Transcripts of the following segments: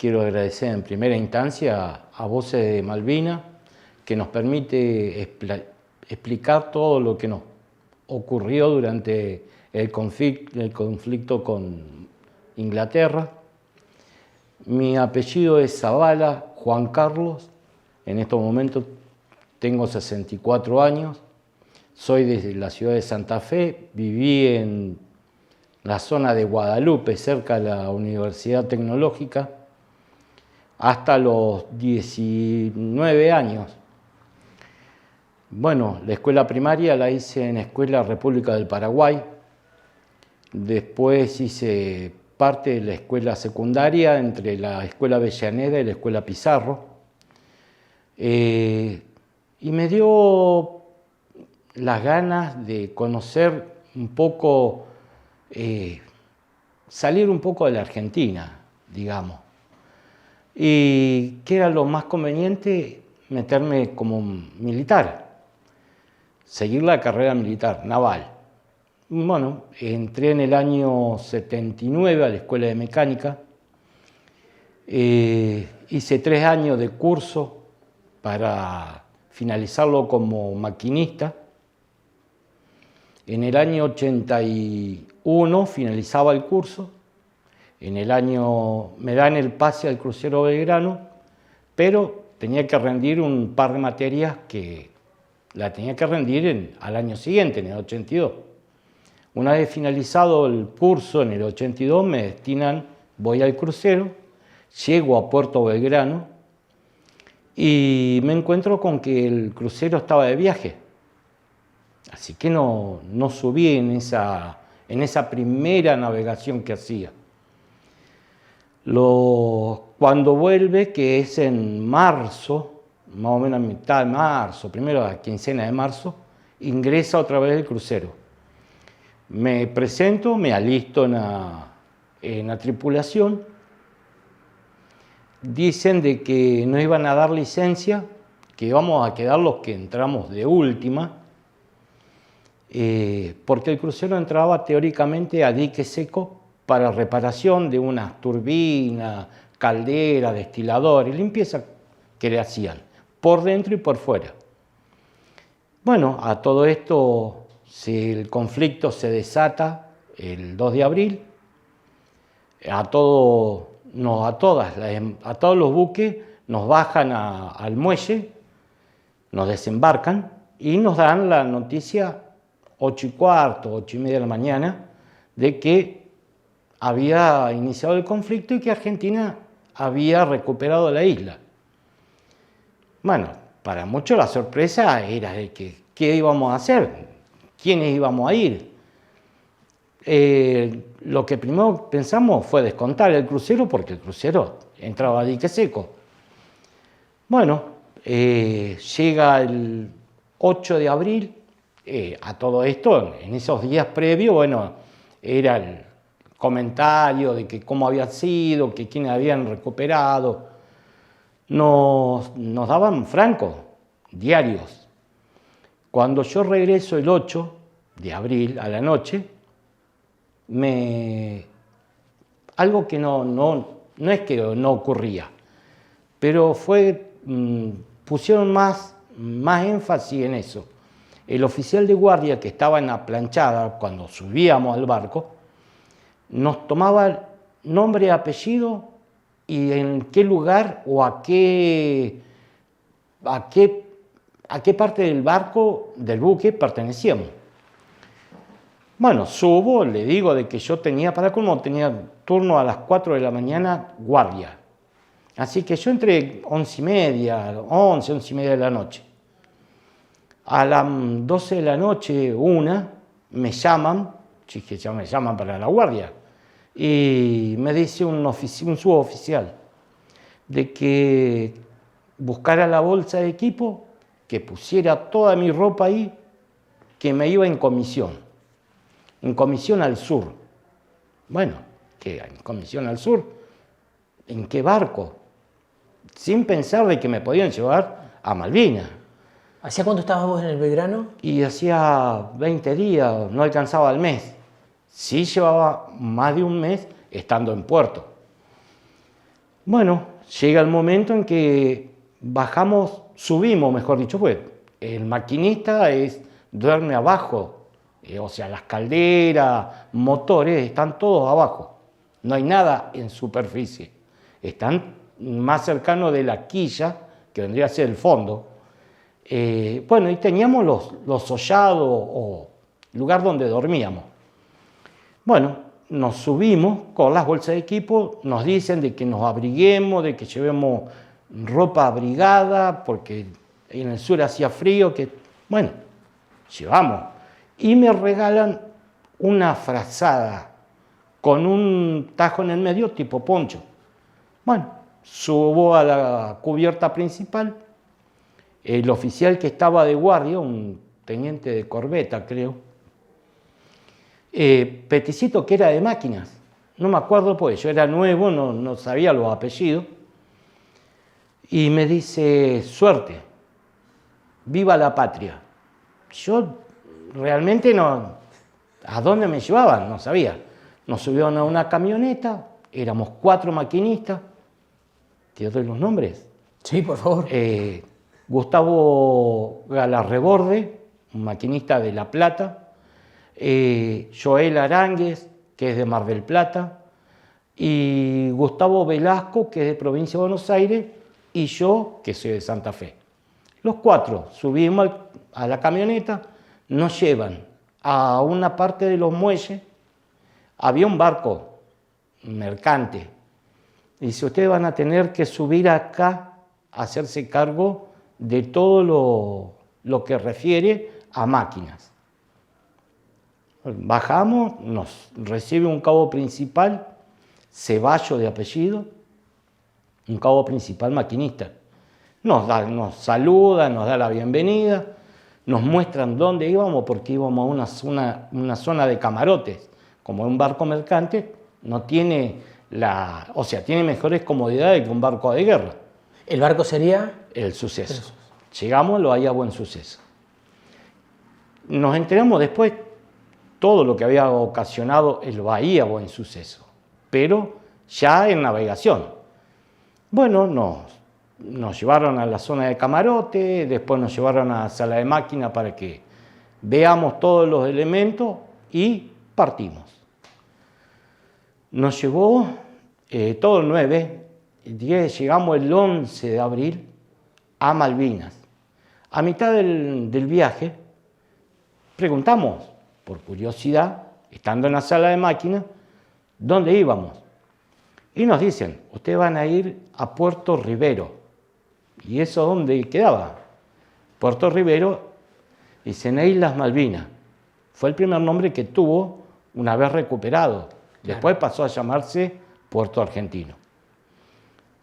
quiero agradecer en primera instancia a Voces de Malvinas, que nos permite explicar todo lo que nos ocurrió durante el conflicto con Inglaterra. Mi apellido es Zavala Juan Carlos, en estos momentos tengo 64 años, soy de la ciudad de Santa Fe, viví en la zona de Guadalupe, cerca de la Universidad Tecnológica, hasta los 19 años. Bueno, la escuela primaria la hice en la Escuela República del Paraguay, después hice parte de la escuela secundaria entre la Escuela Avellaneda y la Escuela Pizarro, y me dio las ganas de conocer un poco, salir un poco de la Argentina, digamos. Y que era lo más conveniente, meterme como militar, seguir la carrera militar, naval. Bueno, entré en el año 79 a la Escuela de Mecánica, hice 3 años de curso para finalizarlo como maquinista. En el año 81 finalizaba el curso, en el año me dan el pase al crucero Belgrano, pero tenía que rendir un par de materias que la tenía que rendir al año siguiente, en el 82. Una vez finalizado el curso, en el 82, me destinan, voy al crucero, llego a Puerto Belgrano y me encuentro con que el crucero estaba de viaje. Así que no subí en esa primera navegación que hacía. Cuando vuelve, que es en marzo, más o menos a mitad de marzo, primero a quincena de marzo, ingresa otra vez el crucero. Me presento, me alisto en la tripulación. Dicen de que no iban a dar licencia, que íbamos a quedar los que entramos de última, porque el crucero entraba teóricamente a dique seco para reparación de unas turbinas, calderas, destiladores, limpieza que le hacían, por dentro y por fuera. Bueno, a todo esto, el conflicto se desata el 2 de abril, a todos los buques nos bajan al muelle, nos desembarcan y nos dan la noticia 8:15, 8:30 de la mañana, de que había iniciado el conflicto y que Argentina había recuperado la isla. Bueno, para muchos la sorpresa era de que qué íbamos a hacer, quiénes íbamos a ir. Lo que primero pensamos fue descontar el crucero, porque el crucero entraba a dique seco. Bueno, llega el 8 de abril, a todo esto, en esos días previos, bueno, era el comentario de que cómo había sido, que quiénes habían recuperado. Nos daban francos, diarios. Cuando yo regreso el 8 de abril a la noche, algo que no es que no ocurría, pero pusieron más énfasis en eso. El oficial de guardia que estaba en la planchada, cuando subíamos al barco, nos tomaba nombre y apellido y en qué lugar o a qué parte del barco, del buque, pertenecíamos. Bueno, subo, le digo de que yo tenía turno a las 4 de la mañana, guardia. Así que yo entré 11:30, 11:30 de la noche. A las 12 de la noche, me llaman, sí que ya me llaman para la guardia, y me dice un suboficial de que buscara la bolsa de equipo, que pusiera toda mi ropa ahí, que me iba en comisión al sur. Bueno, ¿qué? ¿En comisión al sur? ¿En qué barco? Sin pensar de que me podían llevar a Malvinas. ¿Hacía cuánto estabas vos en el Belgrano? Y hacía 20 días, no alcanzaba el mes. Sí llevaba más de un mes estando en puerto. Bueno, llega el momento en que subimos, mejor dicho, pues el maquinista duerme abajo, o sea, las calderas, motores, están todos abajo. No hay nada en superficie. Están más cercanos de la quilla, que vendría a ser el fondo. Bueno, y teníamos los sollados o lugar donde dormíamos. Bueno, nos subimos con las bolsas de equipo, nos dicen de que nos abriguemos, de que llevemos ropa abrigada, porque en el sur hacía frío, bueno, llevamos. Y me regalan una frazada con un tajo en el medio tipo poncho. Bueno, subo a la cubierta principal. El oficial que estaba de guardia, un teniente de corbeta, creo, peticito que era de máquinas, no me acuerdo pues, yo era nuevo, no sabía los apellidos, y me dice, suerte, viva la patria. Yo realmente no, ¿a dónde me llevaban? No sabía. Nos subieron a una camioneta, éramos 4 maquinistas, ¿te doy los nombres? Sí, por favor. Gustavo Galarreborde, un maquinista de La Plata, Joel Aránguez, que es de Mar del Plata, y Gustavo Velasco, que es de Provincia de Buenos Aires, y yo, que soy de Santa Fe. Los 4 subimos a la camioneta, nos llevan a una parte de los muelles, había un barco mercante, y dice, ustedes van a tener que subir acá, a hacerse cargo de todo lo que refiere a máquinas. Bajamos, nos recibe un cabo principal, Ceballos de apellido, un cabo principal maquinista. Nos saluda, nos da la bienvenida, nos muestran dónde íbamos, porque íbamos a una zona de camarotes. Como un barco mercante, no tiene tiene mejores comodidades que un barco de guerra. ¿El barco sería? El Suceso. Llegamos a la bahía Buen Suceso. Nos enteramos después todo lo que había ocasionado el Bahía Buen Suceso, pero ya en navegación. Bueno, nos llevaron a la zona de camarote, después nos llevaron a la sala de máquina para que veamos todos los elementos y partimos. Nos llevó todo el 9, llegamos el 11 de abril a Malvinas. A mitad del viaje preguntamos, por curiosidad, estando en la sala de máquina, dónde íbamos. Y nos dicen, ustedes van a ir a Puerto Rivero. ¿Y eso dónde quedaba? Puerto Rivero, dicen, Islas Malvinas. Fue el primer nombre que tuvo una vez recuperado. Después pasó a llamarse Puerto Argentino.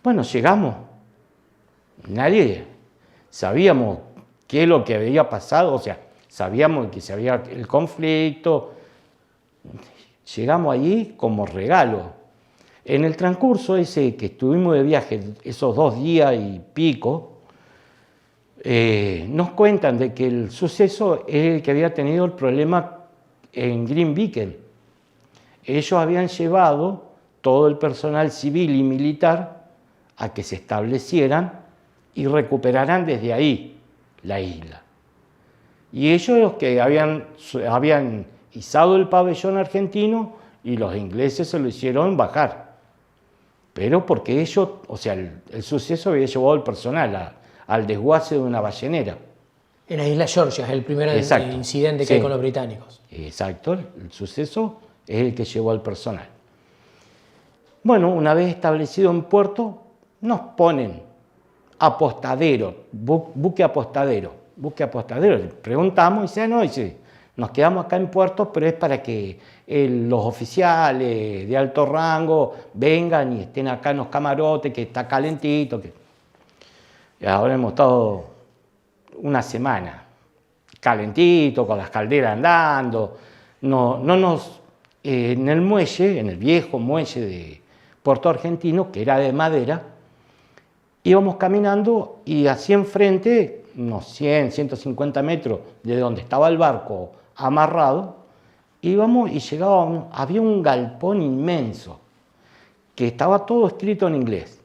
Bueno, llegamos. Nadie sabíamos qué es lo que había pasado, o sea, sabíamos que se había el conflicto. Llegamos allí como regalo. En el transcurso ese que estuvimos de viaje, esos 2 días y pico, nos cuentan de que el Suceso es el que había tenido el problema en Green Beacon. Ellos habían llevado todo el personal civil y militar a que se establecieran y recuperaran desde ahí la isla. Y ellos los que habían izado el pabellón argentino y los ingleses se lo hicieron bajar. Pero porque ellos, o sea, el Suceso había llevado el personal al desguace de una ballenera. En la isla Georgia, es el primer incidente que hay con los británicos. Exacto, el Suceso es el que llevó al personal. Bueno, una vez establecido en puerto, nos ponen apostadero, buque apostadero. Preguntamos y dice, nos quedamos acá en puerto, pero es para que los oficiales de alto rango vengan y estén acá en los camarotes, que está calentito. Y ahora hemos estado una semana calentito, con las calderas andando. En el muelle, en el viejo muelle de Puerto Argentino, que era de madera, íbamos caminando y así enfrente, unos 100, 150 metros de donde estaba el barco amarrado, íbamos y llegábamos, había un galpón inmenso, que estaba todo escrito en inglés.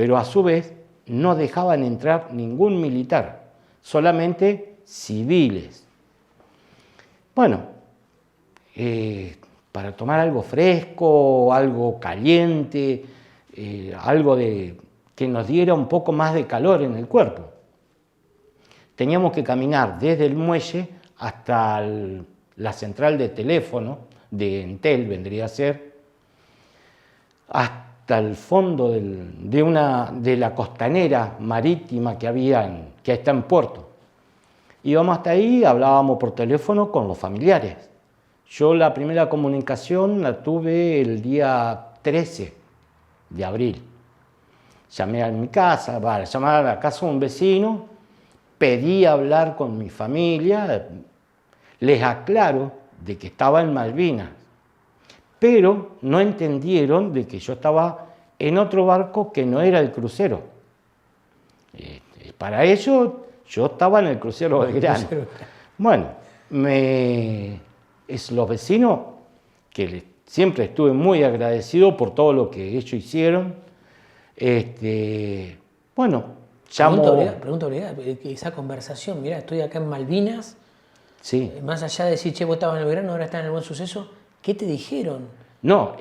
pero a su vez no dejaban entrar ningún militar, solamente civiles. Bueno, para tomar algo fresco, algo caliente, algo que nos diera un poco más de calor en el cuerpo. Teníamos que caminar desde el muelle hasta la central de teléfono de Entel, vendría a ser, hasta el fondo de la costanera marítima que está en Puerto. Íbamos hasta ahí, hablábamos por teléfono con los familiares. Yo la primera comunicación la tuve el día 13 de abril. Llamé a mi casa, llamé a la casa de un vecino, pedí hablar con mi familia, les aclaro de que estaba en Malvinas, pero no entendieron de que yo estaba en otro barco que no era el crucero. Para ello, yo estaba en el crucero Belgrano. Bueno, los vecinos, que siempre estuve muy agradecido por todo lo que ellos hicieron, bueno, Pregunta obligada, esa conversación, mirá, estoy acá en Malvinas, sí. Más allá de decir, che, vos estabas en el Belgrano, ahora estás en el Buen Suceso, ¿qué te dijeron? No,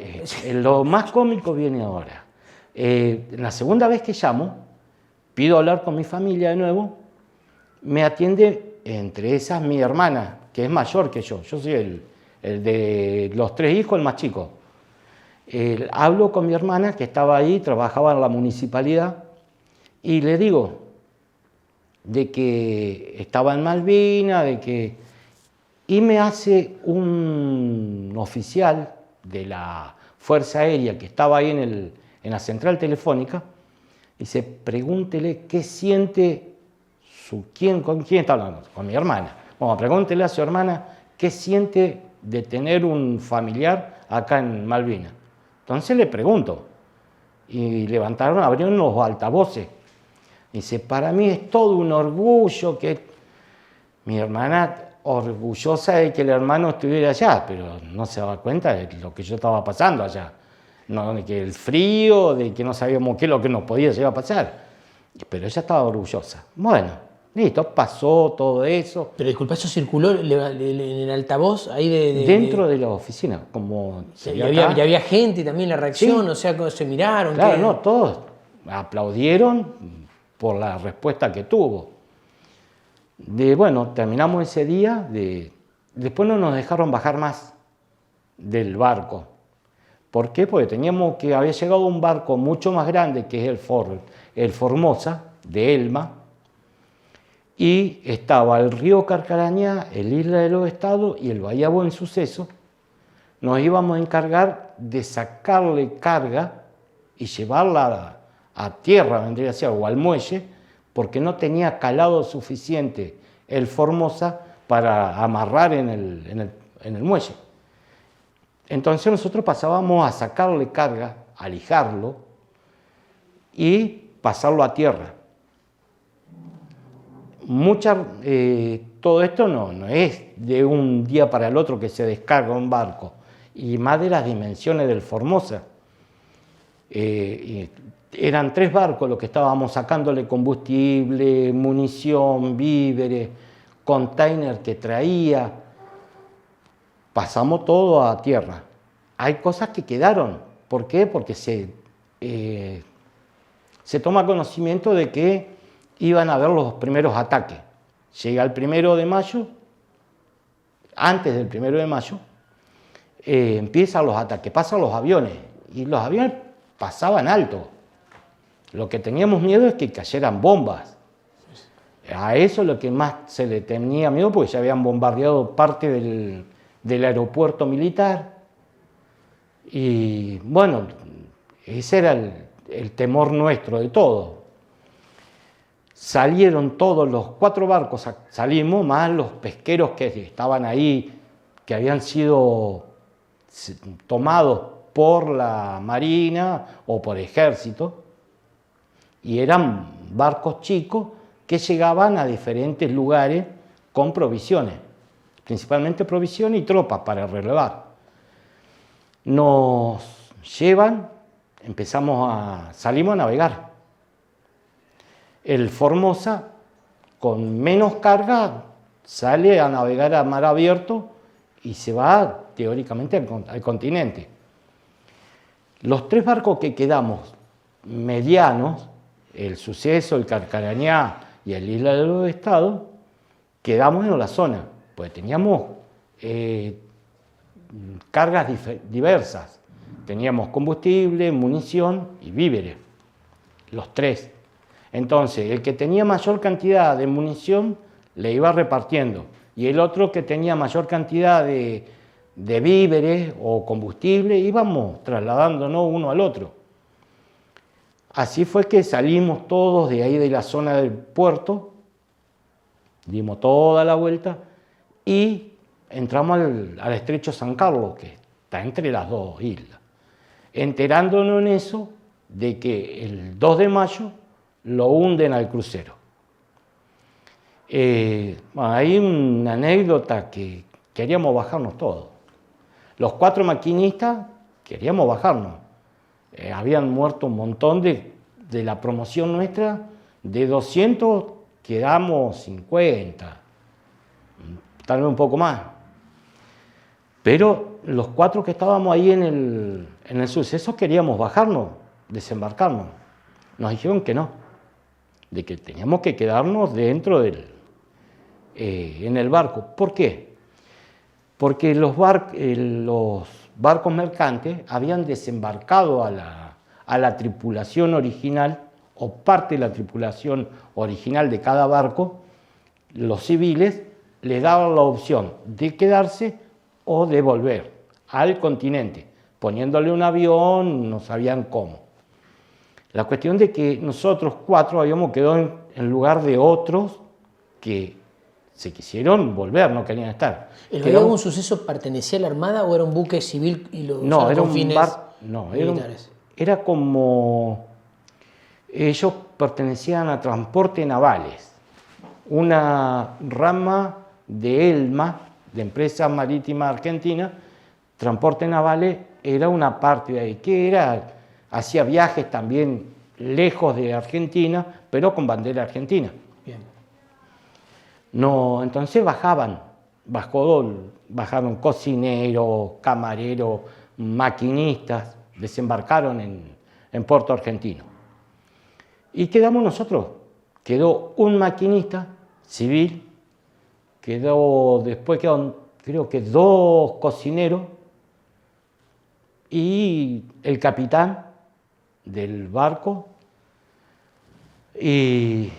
lo más cómico viene ahora. La segunda vez que llamo, pido hablar con mi familia de nuevo, me atiende entre esas mi hermana, que es mayor que yo soy el de los 3 hijos, el más chico. Hablo con mi hermana que estaba ahí, trabajaba en la municipalidad, y le digo de que estaba en Malvinas, y me hace un oficial de la Fuerza Aérea que estaba ahí en la central telefónica, y dice, pregúntele qué siente, ¿con quién está hablando? Con mi hermana. Bueno, pregúntele a su hermana qué siente de tener un familiar acá en Malvinas. Entonces le pregunto, y abrieron los altavoces. Dice, para mí es todo un orgullo que mi hermana, orgullosa de que el hermano estuviera allá, pero no se daba cuenta de lo que yo estaba pasando allá. No, de que el frío, de que no sabíamos qué es lo que nos podía llegar a pasar. Pero ella estaba orgullosa. Bueno, listo, pasó todo eso. Pero disculpa, ¿eso circuló en el altavoz ahí dentro de la oficina, como y había gente también la reacción, sí. O sea, se miraron. Claro, no, todos aplaudieron por la respuesta que tuvo. Bueno, terminamos ese día, después no nos dejaron bajar más del barco. ¿Por qué? Porque había llegado un barco mucho más grande, que es el Formosa, de Elma, y estaba el río Carcarañá, el Isla de los Estados y el Bahía Buen Suceso. Nos íbamos a encargar de sacarle carga y llevarla a tierra, vendría a ser, o al muelle, porque no tenía calado suficiente el Formosa para amarrar en el muelle. Entonces nosotros pasábamos a sacarle carga, a lijarlo y pasarlo a tierra. Todo esto no es de un día para el otro que se descarga un barco, y más de las dimensiones del Formosa. Eran 3 barcos los que estábamos sacándole combustible, munición, víveres, container que traía. Pasamos todo a tierra. Hay cosas que quedaron. ¿Por qué? Porque se toma conocimiento de que iban a haber los primeros ataques. Llega el 1 de mayo, antes del 1 de mayo, empiezan los ataques, pasan los aviones, y los aviones pasaban alto. Lo que teníamos miedo es que cayeran bombas. A eso es lo que más se le tenía miedo, porque ya habían bombardeado parte del aeropuerto militar. Y bueno, ese era el temor nuestro de todo. Salieron todos los 4 barcos, salimos, más los pesqueros que estaban ahí, que habían sido tomados por la Marina o por Ejército, y eran barcos chicos que llegaban a diferentes lugares con provisiones, principalmente provisiones y tropas para relevar. Nos llevan, salimos a navegar el Formosa, con menos carga, sale a navegar a mar abierto y se va teóricamente al continente. Los 3 barcos que quedamos medianos, el Suceso, el Carcarañá y el Isla de los Estados, quedamos en la zona, pues teníamos cargas diversas. Teníamos combustible, munición y víveres, los 3. Entonces, el que tenía mayor cantidad de munición le iba repartiendo, y el otro que tenía mayor cantidad de víveres o combustible, íbamos trasladándonos uno al otro. Así fue que salimos todos de ahí de la zona del puerto, dimos toda la vuelta y entramos al estrecho San Carlos, que está entre las 2 islas, enterándonos en eso de que el 2 de mayo lo hunden al crucero. Hay una anécdota que queríamos bajarnos todos. Los 4 maquinistas queríamos bajarnos. Habían muerto un montón de la promoción nuestra. De 200 quedamos 50, tal vez un poco más. Pero los 4 que estábamos ahí en el Suceso queríamos bajarnos, desembarcarnos. Nos dijeron que no, de que teníamos que quedarnos dentro en el barco. ¿Por qué? Porque los barcos mercantes habían desembarcado a la tripulación original, o parte de la tripulación original de cada barco. Los civiles les daban la opción de quedarse o de volver al continente, poniéndole un avión, no sabían cómo. La cuestión de que nosotros 4 habíamos quedado en lugar de otros que se quisieron volver, no querían estar. ¿El Bahía Algún Suceso pertenecía a la Armada o era un buque civil y lo usaban con fines militares? Era como... Ellos pertenecían a Transporte Navales, una rama de ELMA, de Empresa Marítima Argentina. Transporte Navales era una parte de ahí, que hacía viajes también lejos de Argentina, pero con bandera argentina. Bien. No, entonces bajaron cocineros, camareros, maquinistas, desembarcaron en Puerto Argentino. Y quedamos nosotros. Quedó un maquinista civil, después quedaron creo que 2 cocineros y el capitán del barco. Y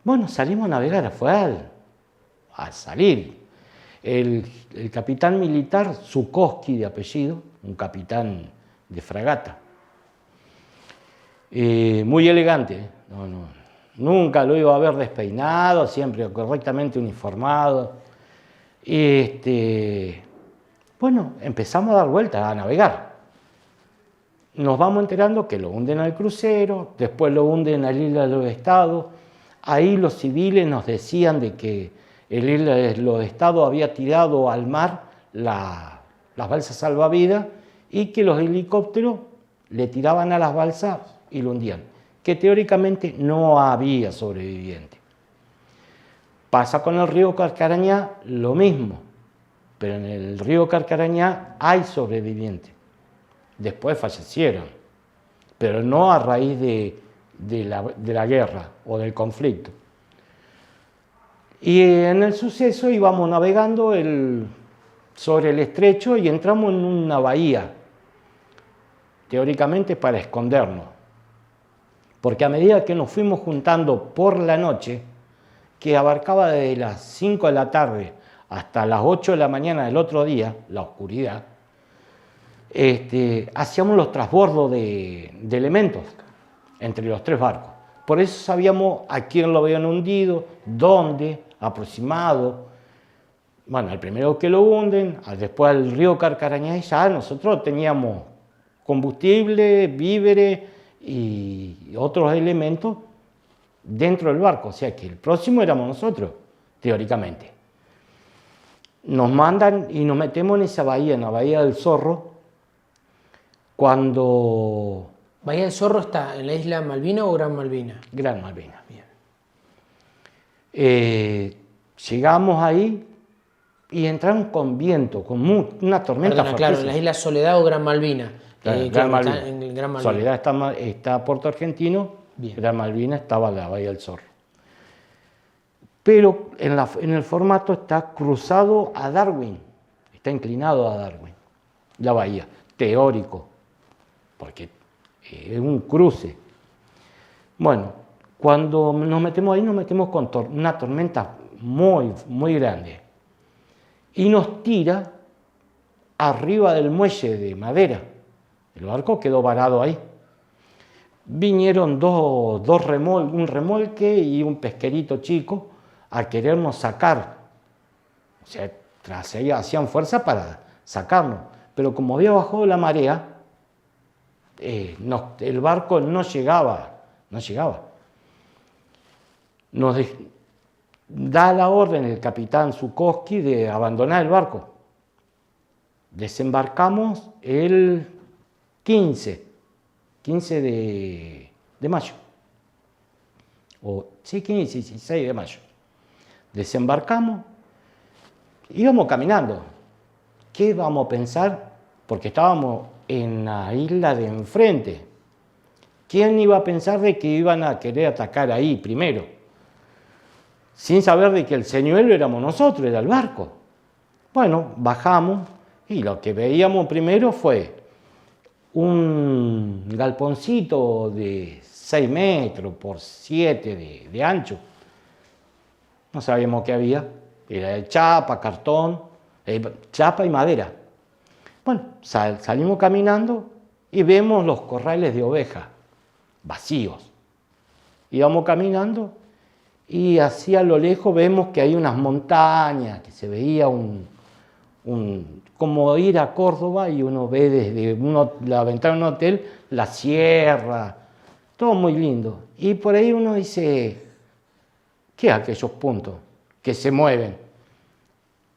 bueno, salimos a navegar, fue a salir. El capitán militar, Zukoski de apellido, un capitán de fragata. Muy elegante, nunca lo iba a ver despeinado, siempre correctamente uniformado. Bueno, empezamos a dar vueltas, a navegar. Nos vamos enterando que lo hunden al crucero, después lo hunden a la Isla de los Estados. Ahí los civiles nos decían de que el Isla de los Estados había tirado al mar las balsas salvavidas y que los helicópteros le tiraban a las balsas y lo hundían, que teóricamente no había sobrevivientes. Pasa con el río Carcarañá lo mismo, pero en el río Carcarañá hay sobrevivientes. Después fallecieron, pero no a raíz de la guerra o del conflicto. Y en el Suceso íbamos navegando sobre el estrecho y entramos en una bahía, teóricamente para escondernos. Porque a medida que nos fuimos juntando por la noche, que abarcaba desde las 5 de la tarde hasta las 8 de la mañana del otro día, la oscuridad, hacíamos los transbordos de elementos entre los 3 barcos. Por eso sabíamos a quién lo habían hundido, dónde, aproximado. Bueno, el primero que lo hunden, después al río Carcarañá, ya nosotros teníamos combustible, víveres y otros elementos dentro del barco, o sea que el próximo éramos nosotros, teóricamente. Nos mandan y nos metemos en esa bahía, en la Bahía del Zorro, cuando... ¿Bahía del Zorro está en la isla Malvina o Gran Malvina? Gran Malvina. Bien. Llegamos ahí y entraron con viento, con una tormenta fuertísima. Claro, en las Islas Soledad o Gran Malvina. Gran Malvina. En Gran Malvina. Soledad está Puerto Argentino, Bien. Gran Malvina estaba la Bahía del Zorro. Pero en el formato está cruzado a Darwin, está inclinado a Darwin, la bahía, teórico, porque es un cruce. Bueno, cuando nos metemos ahí, nos metemos con una tormenta muy, muy grande y nos tira arriba del muelle de madera. El barco quedó varado ahí. Vinieron un remolque y un pesquerito chico a querernos sacar. O sea, tras ella hacían fuerza para sacarnos. Pero como había bajado la marea, el barco no llegaba. Nos da la orden el capitán Zukoski de abandonar el barco. Desembarcamos el 15 de mayo. Sí, 15, 16 de mayo. Desembarcamos, íbamos caminando. ¿Qué íbamos a pensar? Porque estábamos en la isla de enfrente. ¿Quién iba a pensar de que iban a querer atacar ahí primero? Sin saber de que el señuelo éramos nosotros, era el barco. Bueno, bajamos y lo que veíamos primero fue un galponcito de 6 metros por 7 de ancho. No sabíamos qué había. Era de chapa, cartón, chapa y madera. Bueno, salimos caminando y vemos los corrales de ovejas vacíos. Íbamos caminando y así a lo lejos vemos que hay unas montañas, que se veía como ir a Córdoba y uno ve desde la ventana de un hotel la sierra, todo muy lindo. Y por ahí uno dice, ¿qué es aquellos puntos que se mueven?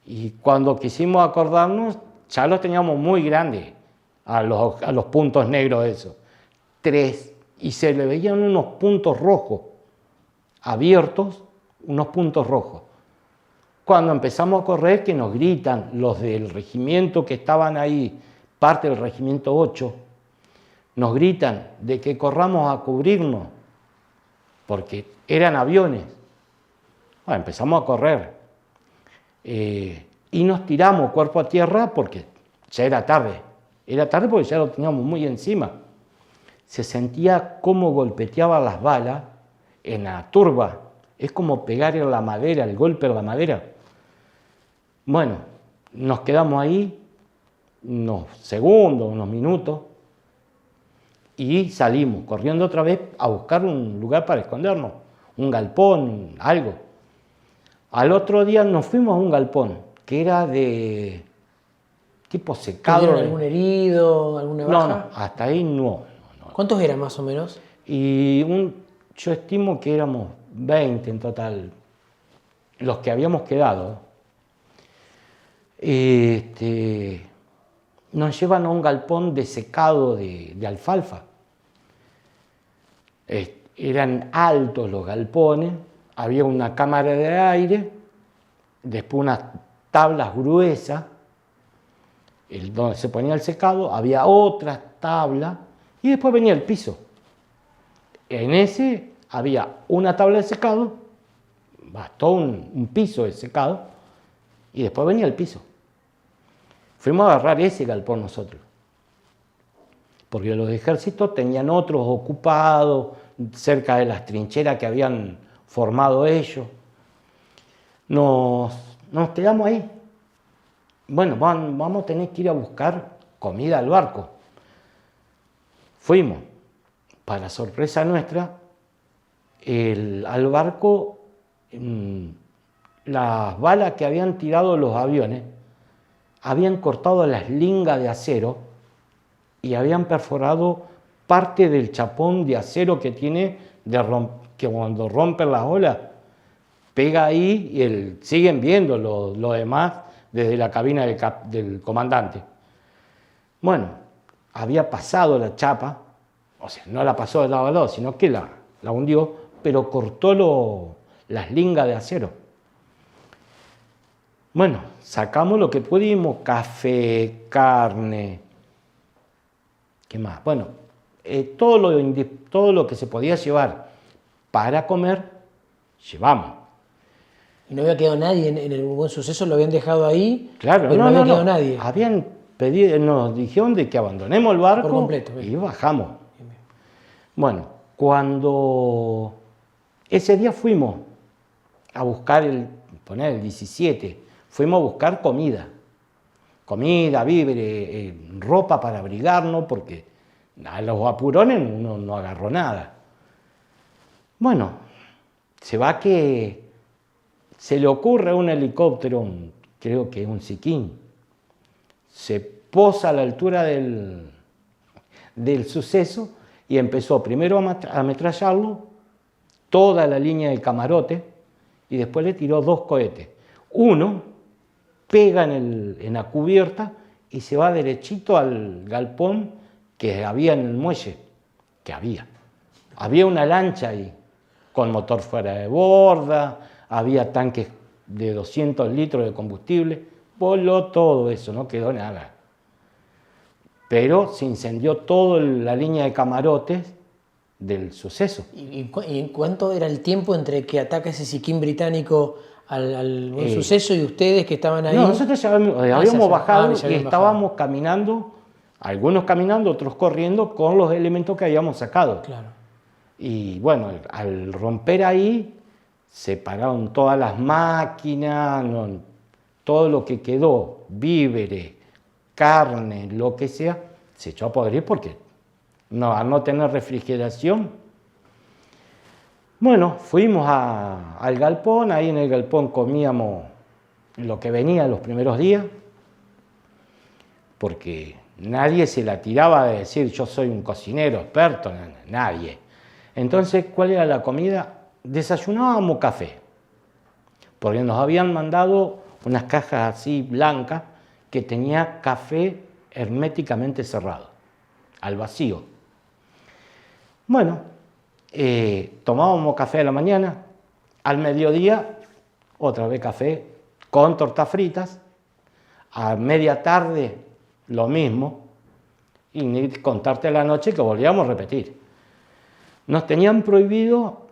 Y cuando quisimos acordarnos, ya los teníamos muy grandes, a los puntos negros esos. 3, y se le veían unos puntos rojos, abiertos, unos puntos rojos. Cuando empezamos a correr, que nos gritan los del regimiento que estaban ahí, parte del regimiento 8, nos gritan de que corramos a cubrirnos, porque eran aviones. Bueno, empezamos a correr y nos tiramos cuerpo a tierra porque ya era tarde. Era tarde porque ya lo teníamos muy encima. Se sentía cómo golpeteaban las balas en la turba. Es como pegar en la madera, el golpe en la madera. Bueno, nos quedamos ahí unos segundos, unos minutos y salimos corriendo otra vez a buscar un lugar para escondernos, un galpón, algo. Al otro día nos fuimos a un galpón que era de tipo secado. ¿Tuvieron algún herido, alguna baja? No, hasta ahí no. ¿Cuántos eran más o menos? Y yo estimo que éramos 20 en total, los que habíamos quedado. Nos llevan a un galpón de secado de alfalfa. Eran altos los galpones, había una cámara de aire, después unas tablas gruesas, donde se ponía el secado, había otras tablas y después venía el piso. En ese había una tabla de secado, bastó un piso de secado y después venía el piso. Fuimos a agarrar ese galpón nosotros, porque los ejércitos tenían otros ocupados cerca de las trincheras que habían formado ellos. Nos quedamos ahí. Bueno, vamos a tener que ir a buscar comida al barco. Fuimos. Para sorpresa nuestra, al barco, las balas que habían tirado los aviones habían cortado las lingas de acero y habían perforado parte del chapón de acero que tiene, que cuando rompen las olas, pega ahí y siguen viendo lo demás desde la cabina del comandante. Bueno, había pasado la chapa, o sea, no la pasó de lado a lado, sino que la hundió, pero cortó las lingas de acero. Bueno, sacamos lo que pudimos, café, carne, ¿qué más? Bueno, todo lo que se podía llevar para comer, llevamos. ¿Y no había quedado nadie en el Buen Suceso? ¿Lo habían dejado ahí? Claro, pero no había quedado nadie. Habían pedido, nos dijeron de que abandonemos el barco por completo, y bajamos. Bueno, cuando ese día fuimos a buscar el 17, fuimos a buscar comida, víveres, ropa para abrigarnos, porque a los apurones uno no agarró nada. Bueno, se va que se le ocurre a un helicóptero, creo que un Siquín, se posa a la altura del Suceso y empezó primero a ametrallarlo, toda la línea del camarote, y después le tiró 2 cohetes. Uno pega en la cubierta y se va derechito al galpón que había en el muelle, Había una lancha ahí, con motor fuera de borda, había tanques de 200 litros de combustible, voló todo eso, no quedó nada. Pero se incendió toda la línea de camarotes del Suceso. ¿Y cuánto era el tiempo entre que ataca ese Siquín británico al Buen Suceso y ustedes que estaban ahí? No, nosotros ya habíamos bajado y estábamos caminando, algunos caminando, otros corriendo con los elementos que habíamos sacado. Claro. Y bueno, al romper ahí, se pararon todas las máquinas, todo lo que quedó, víveres, carne, lo que sea, se echó a podrir porque al no tener refrigeración. Bueno, fuimos al galpón, ahí en el galpón comíamos lo que venía los primeros días, porque nadie se la tiraba de decir yo soy un cocinero experto, nadie. Entonces, ¿cuál era la comida? Desayunábamos café, porque nos habían mandado unas cajas así blancas que tenía café herméticamente cerrado, al vacío. Bueno, tomábamos café a la mañana, al mediodía otra vez café con tortas fritas, a media tarde lo mismo, y ni contarte a la noche que volvíamos a repetir. Nos tenían prohibido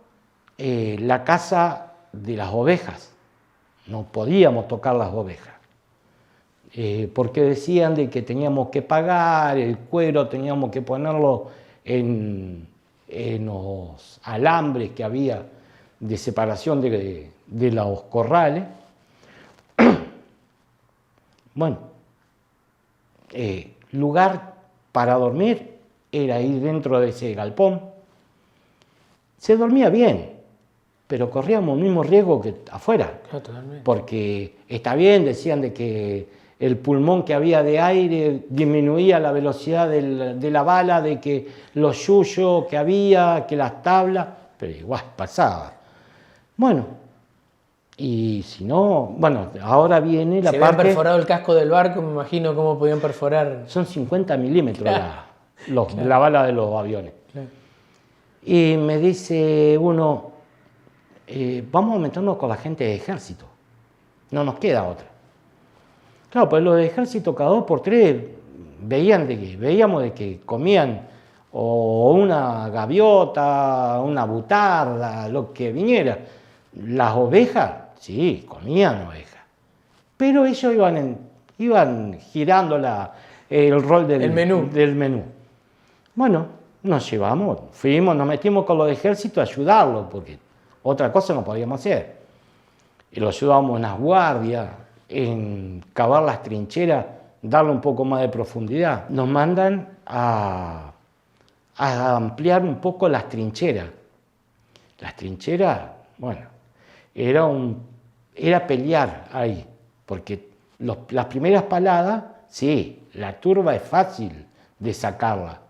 la caza de las ovejas, no podíamos tocar las ovejas, porque decían de que teníamos que pagar el cuero, teníamos que ponerlo en los alambres que había de separación de los corrales. Bueno, lugar para dormir era ir dentro de ese galpón. Se dormía bien, pero corríamos el mismo riesgo que afuera. Totalmente. Porque está bien, decían de que el pulmón que había de aire disminuía la velocidad de la bala, de que los yuyos que había, que las tablas, pero igual pasaba. Bueno, y si no, bueno, ahora viene la parte... Se habían perforado el casco del barco, me imagino cómo podían perforar. Son 50 milímetros la bala de los aviones. Claro. Y me dice uno, vamos a meternos con la gente de ejército, no nos queda otra. Claro, pues los de ejército cada 2 por 3 veíamos de que comían o una gaviota, una butarda, lo que viniera. Las ovejas, sí, comían ovejas, pero ellos iban girando el rol del menú. Bueno, nos llevamos, nos metimos con los de ejército a ayudarlos, porque otra cosa no podíamos hacer. Y los ayudábamos en las guardias, en cavar las trincheras, darle un poco más de profundidad. Nos mandan a ampliar un poco las trincheras. Las trincheras, bueno, era pelear ahí, porque las primeras paladas, sí, la turba es fácil de sacarla,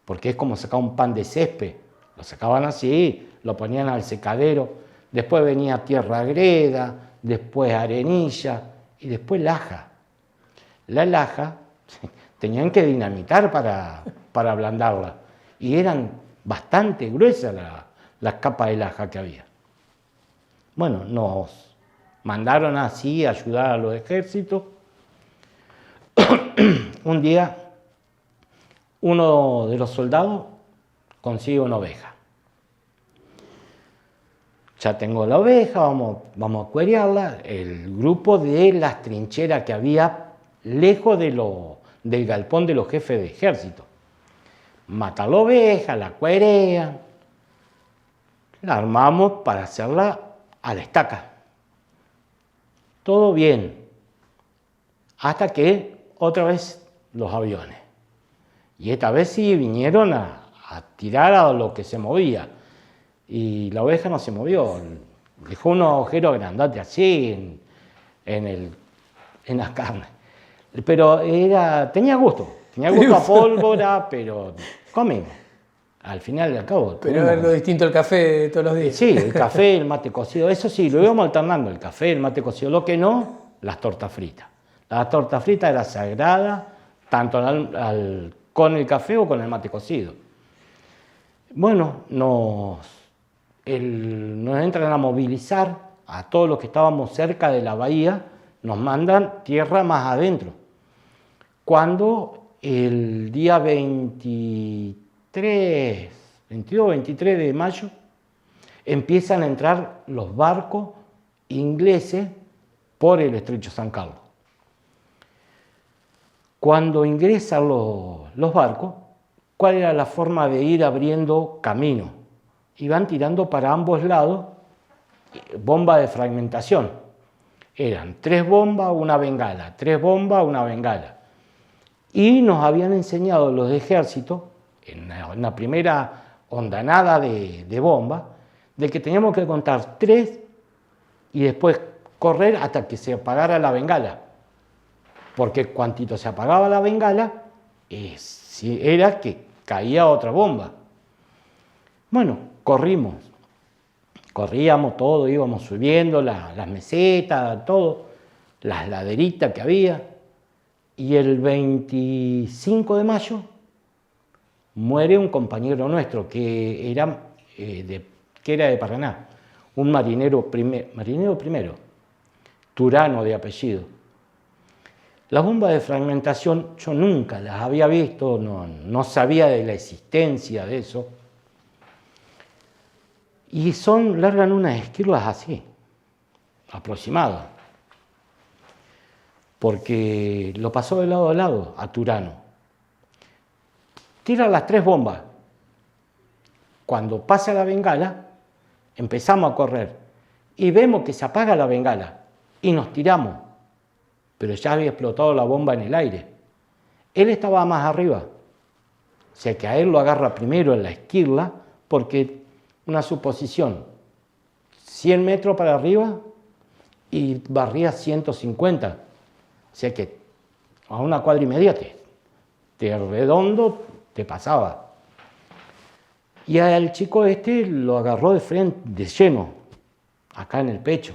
porque es como sacar un pan de césped. Lo sacaban así, lo ponían al secadero, después venía tierra greda, después arenilla y después laja. La laja tenían que dinamitar para ablandarla y eran bastante gruesas las capas de laja que había. Bueno, nos mandaron así a ayudar a los ejércitos. Un día, uno de los soldados consigue una oveja. Ya tengo la oveja, vamos a cuerearla. El grupo de las trincheras que había lejos del galpón de los jefes de ejército. Mata la oveja, la cuerean, la armamos para hacerla a la estaca. Todo bien. Hasta que otra vez los aviones. Y esta vez sí vinieron a tirar a lo que se movía. Y la oveja no se movió. Dejó unos agujeros grandotes así en las carnes. Pero tenía gusto a pólvora, pero comimos. Al final y al cabo. Pero es lo distinto el café de todos los días. Sí, el café, el mate cocido, eso sí, lo íbamos alternando, el café, el mate cocido. Lo que no, las tortas fritas. La torta frita era sagrada, tanto con el café o con el mate cocido. Bueno, nos entran a movilizar a todos los que estábamos cerca de la bahía, nos mandan tierra más adentro. Cuando el día 22, 23 de mayo, empiezan a entrar los barcos ingleses por el estrecho San Carlos. Cuando ingresan los barcos, ¿cuál era la forma de ir abriendo camino? Iban tirando para ambos lados bombas de fragmentación. Eran 3 bombas, una bengala, 3 bombas, una bengala. Y nos habían enseñado los de ejército, en la primera hondanada de bomba, de que teníamos que contar 3 y después correr hasta que se apagara la bengala. Porque cuantito se apagaba la bengala, era que caía otra bomba. Bueno, corríamos todo, íbamos subiendo las mesetas, todo, las laderitas que había. Y el 25 de mayo muere un compañero nuestro que era de Paraná, un marinero primero, Turano de apellido. Las bombas de fragmentación yo nunca las había visto, no sabía de la existencia de eso. Y largan unas esquirlas así, aproximadas. Porque lo pasó de lado a lado a Turano. Tira las 3 bombas. Cuando pasa la bengala, empezamos a correr. Y vemos que se apaga la bengala. Y nos tiramos. Pero ya había explotado la bomba en el aire. Él estaba más arriba. O sea que a él lo agarra primero en la esquirla, porque una suposición, 100 metros para arriba y barría 150. O sea que a una cuadra y media te redondo te pasaba. Y al chico lo agarró de frente, de lleno, acá en el pecho.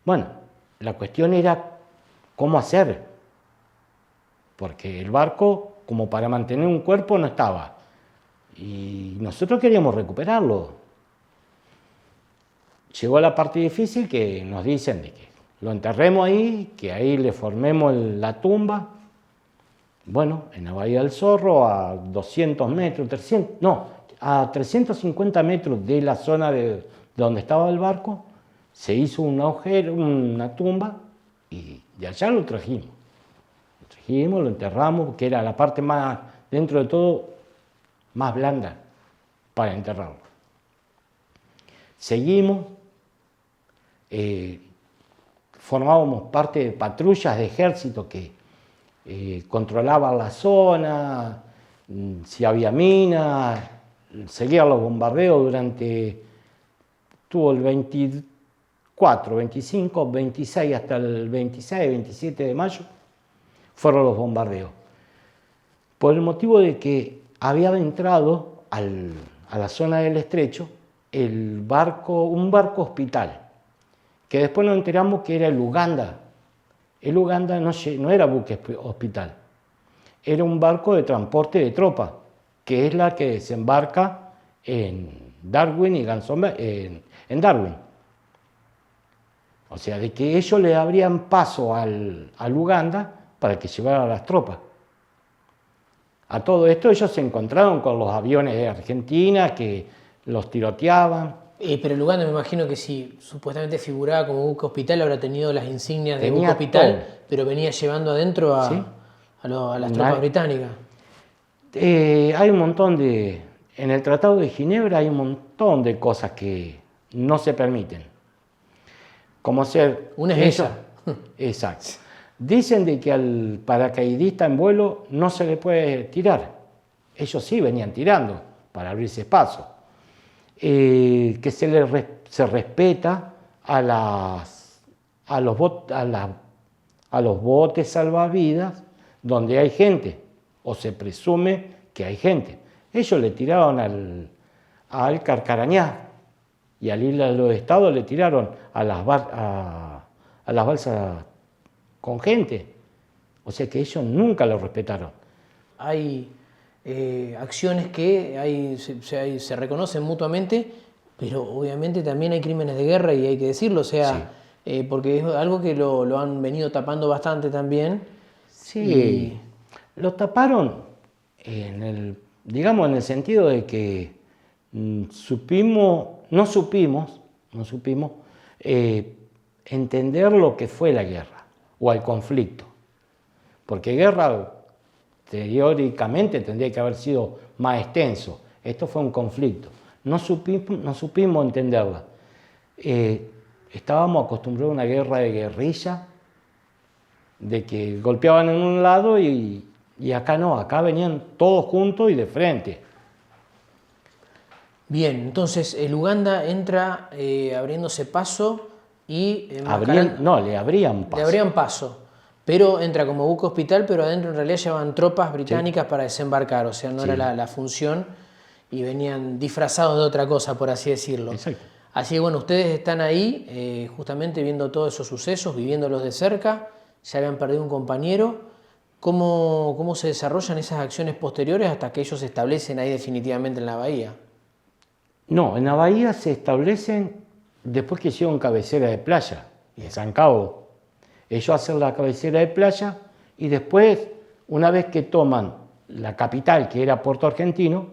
Bueno, la cuestión era cómo hacer, porque el barco, como para mantener un cuerpo, no estaba. Y nosotros queríamos recuperarlo. Llegó la parte difícil que nos dicen de que lo enterremos ahí, que ahí le formemos la tumba. Bueno, en la Bahía del Zorro, a 200 metros, a 350 metros de la zona de donde estaba el barco, se hizo un agujero, una tumba, y de allá lo trajimos. Lo enterramos, que era la parte más, dentro de todo, más blanda para enterrarlo. Seguimos, formábamos parte de patrullas de ejército que controlaban la zona, si había minas, seguían los bombardeos tuvo el 24, 25, 26 hasta el 26, 27 de mayo, fueron los bombardeos. Por el motivo de que había entrado a la zona del estrecho un barco hospital, que después nos enteramos que era el Uganda. El Uganda no era buque hospital, era un barco de transporte de tropas, que es la que desembarca en Darwin y en Darwin. O sea, de que ellos le abrían paso al Uganda para que llevara las tropas. A todo esto ellos se encontraron con los aviones de Argentina que los tiroteaban. Pero el Uganda me imagino que si supuestamente figuraba como buque hospital habrá tenido las insignias de Tenía buque hospital, todo. pero venía llevando adentro a, ¿Sí? a las tropas británicas. Hay un montón de... En el Tratado de Ginebra hay un montón de cosas que no se permiten. Como ser... Una es esa. Exacto. Dicen de que al paracaidista en vuelo no se le puede tirar. Ellos sí venían tirando para abrirse paso. Que se respeta a los botes salvavidas donde hay gente, o se presume que hay gente. Ellos le tiraron al Carcarañá y al Isla de los Estados le tiraron a las balsas con gente. O sea que ellos nunca lo respetaron. Hay acciones que se reconocen mutuamente, pero obviamente también hay crímenes de guerra y hay que decirlo, o sea, sí. Porque es algo que lo han venido tapando bastante también. Sí, lo taparon digamos en el sentido de que no supimos entender lo que fue la guerra o el conflicto. Porque guerra teóricamente tendría que haber sido más extenso. Esto fue un conflicto. No supimos entenderla. Estábamos acostumbrados a una guerra de guerrilla, de que golpeaban en un lado y acá no, acá venían todos juntos y de frente. Bien, entonces el Uganda entra abriéndose paso y... le abrían paso. Le abrían paso, pero entra como buque hospital, pero adentro en realidad llevaban tropas británicas para desembarcar, o sea, no era la función y venían disfrazados de otra cosa, por así decirlo. Exacto. Así que bueno, ustedes están ahí justamente viendo todos esos sucesos, viviéndolos de cerca, ya habían perdido un compañero. ¿Cómo se desarrollan esas acciones posteriores hasta que ellos se establecen ahí definitivamente en la bahía? No, en la bahía se establecen después que llegan cabecera de playa, en San Cabo. Ellos hacen la cabecera de playa y después, una vez que toman la capital, que era Puerto Argentino,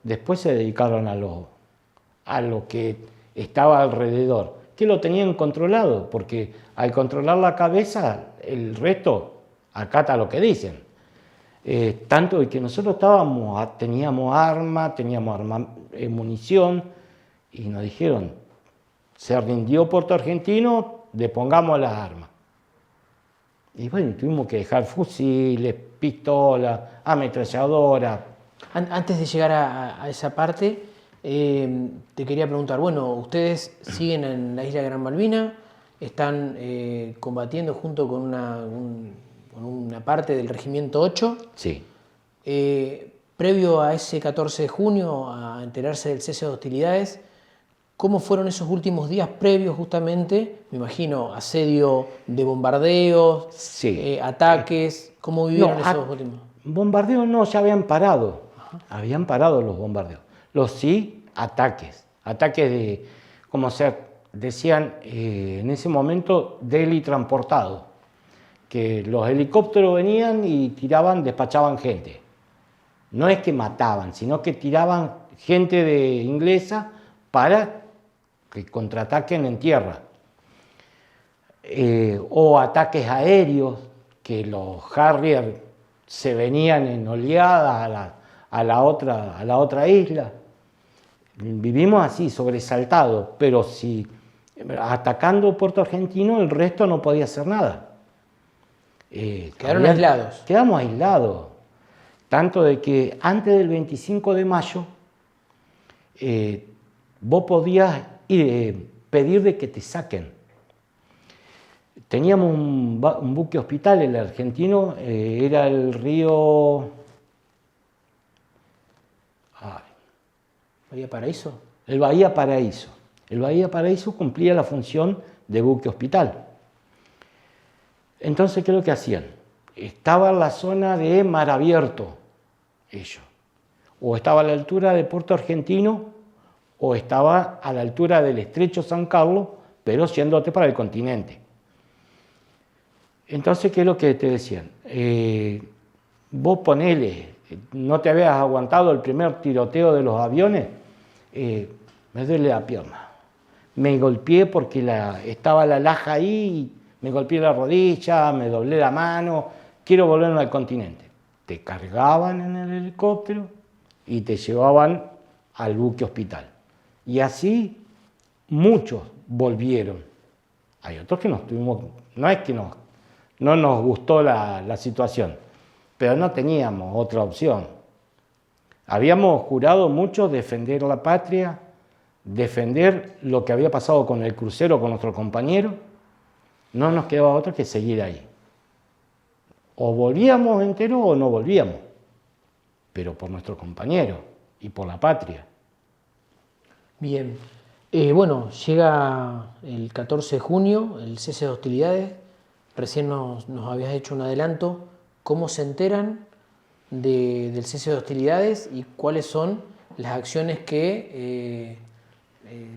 después se dedicaron a lo que estaba alrededor, que lo tenían controlado, porque al controlar la cabeza, el resto acata lo que dicen. Tanto que nosotros teníamos armas, munición, y nos dijeron, se rindió Puerto Argentino, depongamos las armas. Y bueno, tuvimos que dejar fusiles, pistolas, ametralladoras. Antes de llegar a esa parte, te quería preguntar, bueno, ustedes siguen en la isla de Gran Malvina, están combatiendo junto con una parte del Regimiento 8. Sí. Previo a ese 14 de junio, a enterarse del cese de hostilidades, ¿cómo fueron esos últimos días previos justamente? Me imagino, asedio de bombardeos, ataques, ¿cómo vivieron esos últimos? Bombardeos no, ya habían parado. Habían parado los bombardeos. Ataques de, como decían en ese momento, transportado, que los helicópteros venían y despachaban gente. No es que mataban, sino que tiraban gente inglesa para que contraataquen en tierra. O ataques aéreos, que los Harrier se venían en oleadas a la otra isla. Vivimos así, sobresaltados, pero si atacando Puerto Argentino, el resto no podía hacer nada. Quedaron aislados. Quedamos aislados. Tanto de que antes del 25 de mayo, vos podías pedir de que te saquen. Teníamos un buque hospital, el argentino, era el río... ¿Bahía Paraíso? El Bahía Paraíso. El Bahía Paraíso cumplía la función de buque hospital. Entonces, ¿qué es lo que hacían? Estaba en la zona de mar abierto, ellos. O estaba a la altura de Puerto Argentino, o estaba a la altura del estrecho San Carlos, pero yéndote para el continente. Entonces, ¿qué es lo que te decían? Vos ponele, no te habías aguantado el primer tiroteo de los aviones, me duele la pierna. Me golpeé porque estaba la laja ahí, me golpeé la rodilla, me doblé la mano, quiero volverme al continente. Te cargaban en el helicóptero y te llevaban al buque hospital. Y así muchos volvieron. Hay otros que no es que no nos gustó la situación, pero no teníamos otra opción. Habíamos jurado mucho defender la patria, defender lo que había pasado con el crucero, con nuestro compañero. No nos quedaba otra que seguir ahí. O volvíamos enteros o no volvíamos, pero por nuestro compañero y por la patria. Bien. Bueno, llega el 14 de junio, el cese de hostilidades. Recién nos habías hecho un adelanto. ¿Cómo se enteran del cese de hostilidades y cuáles son las acciones que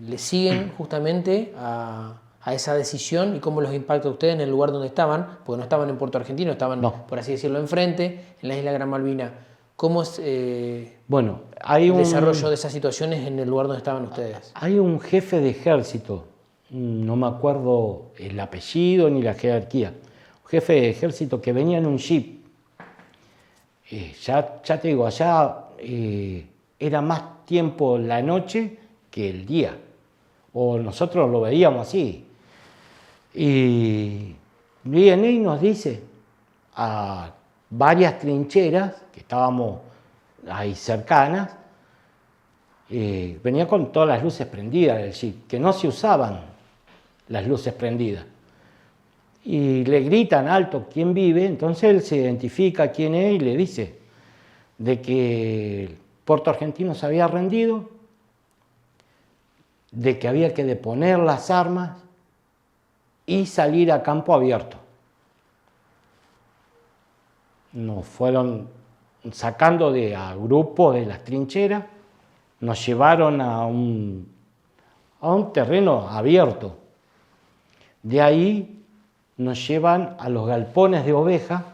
le siguen justamente a esa decisión y cómo los impacta a ustedes en el lugar donde estaban? Porque no estaban en Puerto Argentino, estaban, por así decirlo, enfrente, en la isla Gran Malvina. ¿Cómo es hay el desarrollo de esas situaciones en el lugar donde estaban ustedes? Hay un jefe de ejército, no me acuerdo el apellido ni la jerarquía, un jefe de ejército que venía en un jeep. Ya te digo, allá era más tiempo la noche que el día, o nosotros lo veíamos así. Y viene y nos dice a varias trincheras que estábamos ahí cercanas, venía con todas las luces prendidas del jeep, que no se usaban las luces prendidas. Y le gritan alto quién vive, entonces él se identifica quién es y le dice de que el Puerto Argentino se había rendido, de que había que deponer las armas y salir a campo abierto. Nos fueron sacando a grupos de las trincheras, nos llevaron a un terreno abierto. De ahí nos llevan a los galpones de oveja,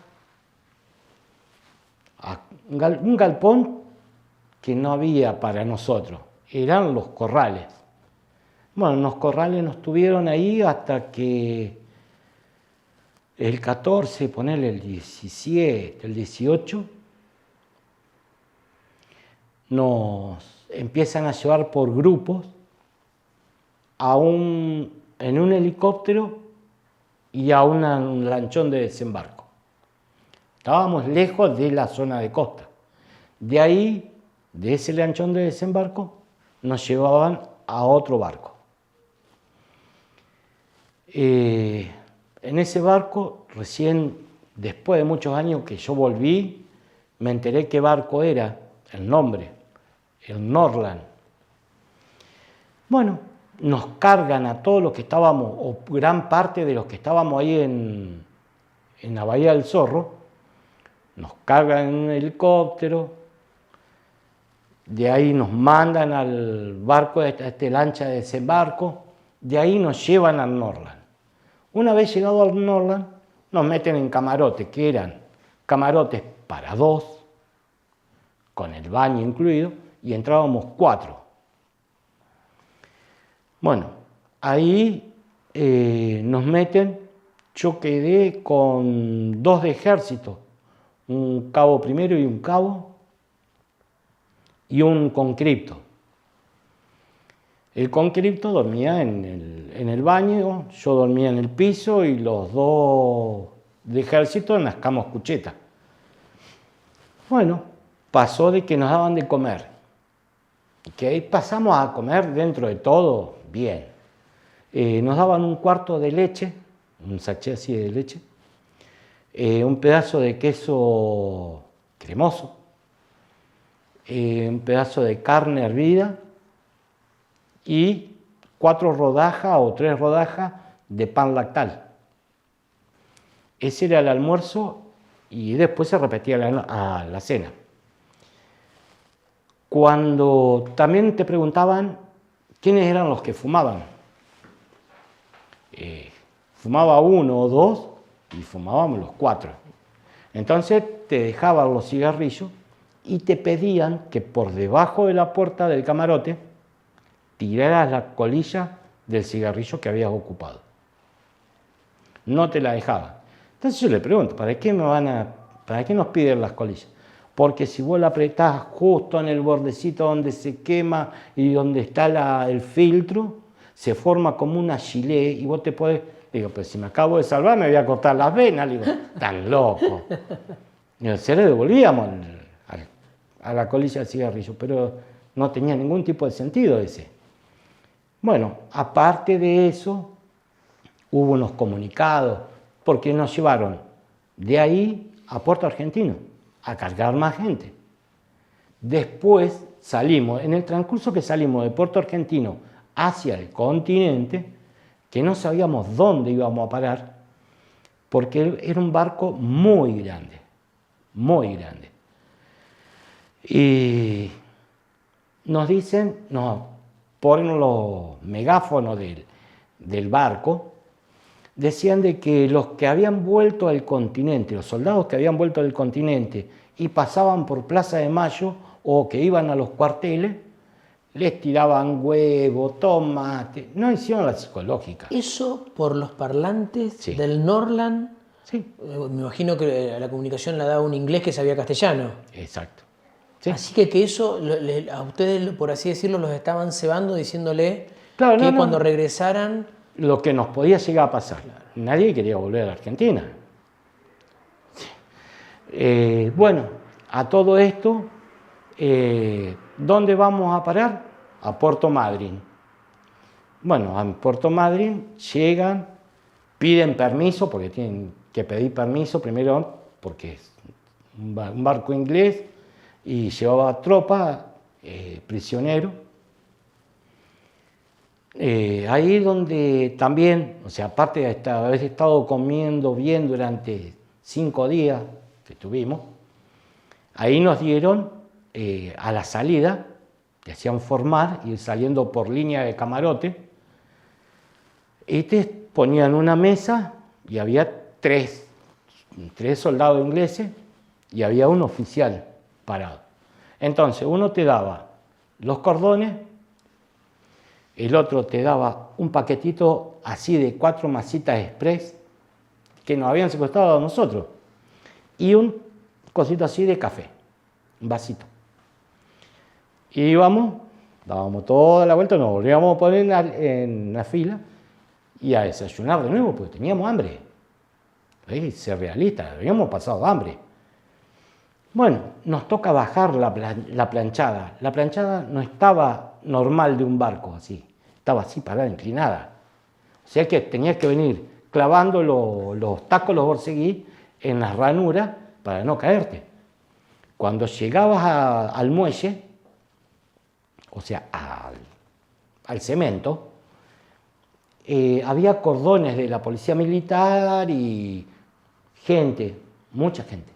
a un galpón que no había para nosotros, eran los corrales. Bueno, los corrales nos tuvieron ahí hasta que el 14, ponerle el 17, el 18, nos empiezan a llevar por grupos en un helicóptero y a un lanchón de desembarco. Estábamos lejos de la zona de costa. De ahí, de ese lanchón de desembarco, nos llevaban a otro barco. En ese barco, recién después de muchos años que yo volví, me enteré qué barco era, el nombre, el Norland. Bueno, nos cargan a todos los que estábamos, o gran parte de los que estábamos ahí en la Bahía del Zorro, nos cargan en un helicóptero, de ahí nos mandan al barco, a este lancha de desembarco, de ahí nos llevan al Norland. Una vez llegado al Norland, nos meten en camarotes, que eran camarotes para 2, con el baño incluido, y entrábamos 4. Bueno, ahí nos meten, yo quedé con 2 de ejército, un cabo primero y un cabo, y un conscripto. El conscripto dormía en el baño, yo dormía en el piso y los 2 de ejército en las camas cuchetas. Bueno, pasó de que nos daban de comer, que ahí pasamos a comer dentro de todo bien. Nos daban un cuarto de leche, un sachet así de leche, un pedazo de queso cremoso, un pedazo de carne hervida y 4 rodajas o 3 rodajas de pan lactal. Ese era el almuerzo y después se repetía la cena. Cuando también te preguntaban ¿Quiénes eran los que fumaban? Fumaba uno o dos y fumábamos los cuatro. Entonces te dejaban los cigarrillos y te pedían que por debajo de la puerta del camarote tiraras la colilla del cigarrillo que habías ocupado. No te la dejaban. Entonces yo le pregunto, ¿para qué nos piden las colillas? Porque si vos la apretás justo en el bordecito donde se quema y donde está el filtro, se forma como una gilet y vos te podés... Digo, pues si me acabo de salvar me voy a cortar las venas. Digo, tan loco. Y se le devolvíamos a la colilla del cigarrillo, pero no tenía ningún tipo de sentido ese. Bueno, aparte de eso, hubo unos comunicados, porque nos llevaron de ahí a Puerto Argentino a cargar más gente. Después salimos, en el transcurso que salimos de Puerto Argentino hacia el continente, que no sabíamos dónde íbamos a parar, porque era un barco muy grande, muy grande. Y nos dicen, nos ponen los megáfonos del barco, decían de que los que habían vuelto al continente, los soldados que habían vuelto del continente y pasaban por Plaza de Mayo o que iban a los cuarteles, les tiraban huevo, tomate, no hicieron la psicológica. Eso por los parlantes Sí. del Norland. Sí. Me imagino que la comunicación la daba un inglés que sabía castellano. Exacto. Sí. Así que eso a ustedes, por así decirlo, los estaban cebando diciéndole Claro, que no. cuando regresaran... Lo que nos podía llegar a pasar. Claro. Nadie quería volver a la Argentina. Bueno, a todo esto, ¿dónde vamos a parar? A Puerto Madryn. Bueno, a Puerto Madryn llegan, piden permiso, porque tienen que pedir permiso primero, porque es un barco inglés y llevaba tropa, prisionero. Ahí donde también, o sea, aparte de haber estado comiendo bien durante 5 días que estuvimos, ahí nos dieron a la salida, te hacían formar, ir saliendo por línea de camarote, y te ponían una mesa y había tres soldados ingleses y había un oficial parado. Entonces uno te daba los cordones, el otro te daba un paquetito así de 4 masitas express que nos habían secuestrado a nosotros y un cosito así de café, un vasito. Y íbamos, dábamos toda la vuelta, nos volvíamos a poner en la fila y a desayunar de nuevo porque teníamos hambre. Ser realista, habíamos pasado hambre. Bueno, nos toca bajar la planchada. La planchada no estaba normal de un barco así, estaba así parada, inclinada. O sea que tenías que venir clavando los tacos, los borceguí en las ranuras para no caerte. Cuando llegabas al muelle, o sea, al cemento, había cordones de la policía militar y gente, mucha gente.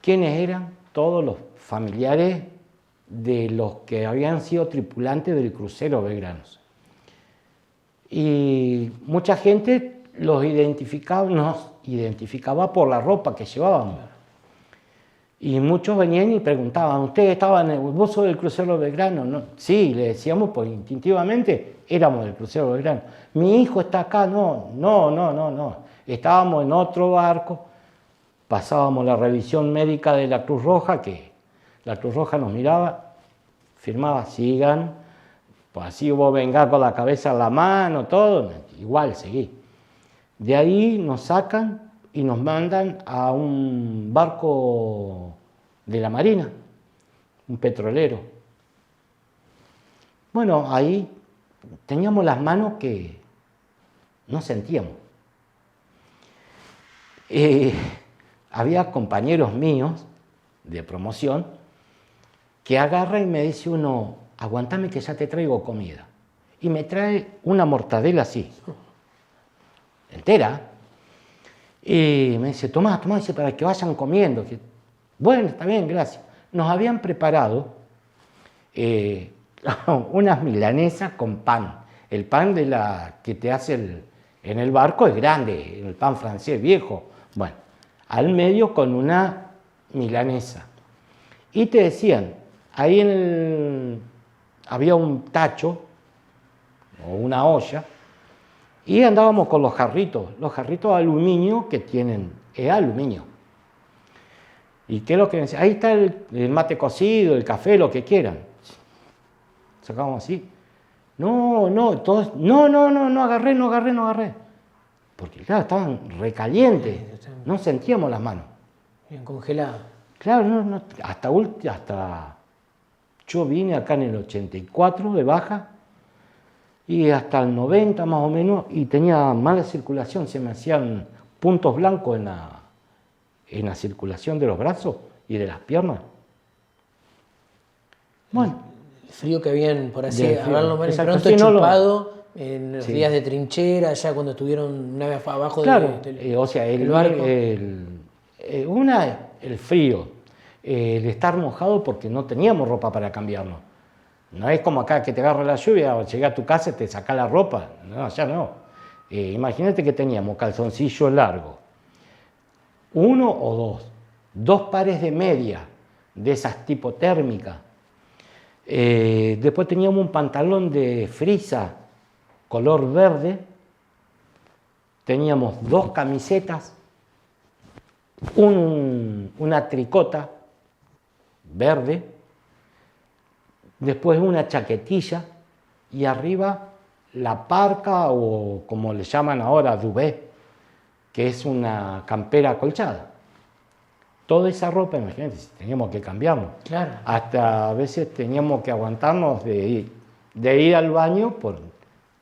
¿Quiénes eran? Todos los familiares de los que habían sido tripulantes del crucero Belgranos. Y mucha gente nos identificaba por la ropa que llevábamos. Y muchos venían y preguntaban, ¿ustedes estaban en el buzo del crucero Belgrano? No. Sí, le decíamos, pues instintivamente éramos del crucero Belgrano. Mi hijo está acá, no. Estábamos en otro barco, pasábamos la revisión médica de la Cruz Roja, que la Cruz Roja nos miraba, firmaba, sigan, pues así vos vengás con la cabeza en la mano, todo, igual seguí. De ahí nos sacan y nos mandan a un barco de la Marina, un petrolero. Bueno, ahí teníamos las manos que no sentíamos. Había compañeros míos de promoción que agarra y me dice uno, aguantame que ya te traigo comida. Y me trae una mortadela así, entera. Y me dice, tomá, dice, para que vayan comiendo. Bueno, está bien, gracias. Nos habían preparado unas milanesas con pan. El pan de la que te hace en el barco es grande, el pan francés viejo. Bueno, al medio con una milanesa. Y te decían, había un tacho o una olla y andábamos con los jarritos de aluminio que tienen, es aluminio. ¿Y qué es lo que decían? Ahí está el mate cocido, el café, lo que quieran. Sacábamos así. No, todos, no agarré. Porque claro, estaban recalientes, no sentíamos las manos. Bien congeladas. Claro, no, hasta yo vine acá en el 84 de baja y hasta el 90 más o menos y tenía mala circulación, se me hacían puntos blancos en la circulación de los brazos y de las piernas. Bueno. El frío que habían, por así hablarlo más pronto, sí, chupado en los días de trinchera, ya cuando estuvieron una vez abajo o sea, del barco. El frío, el estar mojado porque no teníamos ropa para cambiarnos. No es como acá que te agarra la lluvia, llegás a tu casa y te sacás la ropa. No, ya no. Imagínate que teníamos calzoncillo largo, 1 o 2 pares de media, de esas tipo térmica. Después teníamos un pantalón de frisa, color verde. Teníamos 2 camisetas, una tricota verde, después una chaquetilla y arriba la parca o como le llaman ahora duvet, que es una campera acolchada. Toda esa ropa, imagínate, teníamos que cambiarnos. Claro. Hasta a veces teníamos que aguantarnos de ir al baño por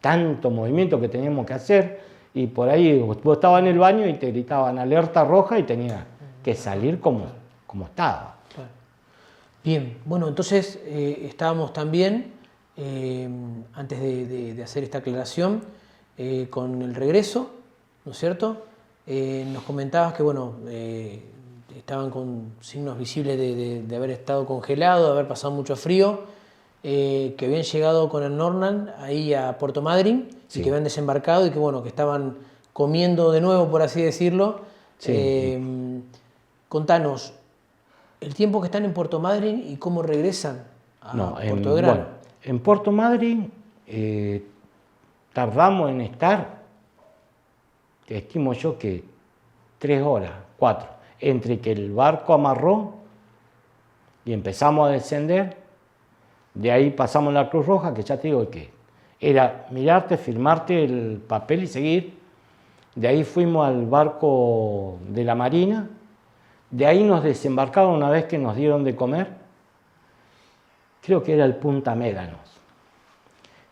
tanto movimiento que teníamos que hacer y por ahí vos estabas en el baño y te gritaban alerta roja y tenías que salir como estaba. Claro. Bien, bueno, entonces estábamos también, antes de hacer esta aclaración, con el regreso, ¿no es cierto? Nos comentabas que, bueno, estaban con signos visibles de haber estado congelado, de haber pasado mucho frío, que habían llegado con el Norland ahí a Puerto Madryn, sí, y que habían desembarcado y que, bueno, que estaban comiendo de nuevo, por así decirlo. Sí. Contanos el tiempo que están en Puerto Madryn y cómo regresan a Puerto de Grano. Bueno, en Puerto Madryn tardamos en estar, estimo yo que 3 horas, 4, entre que el barco amarró y empezamos a descender. De ahí pasamos la Cruz Roja, que ya te digo que era mirarte, firmarte el papel y seguir. De ahí fuimos al barco de la Marina. De ahí nos desembarcaron una vez que nos dieron de comer. Creo que era el Punta Médanos.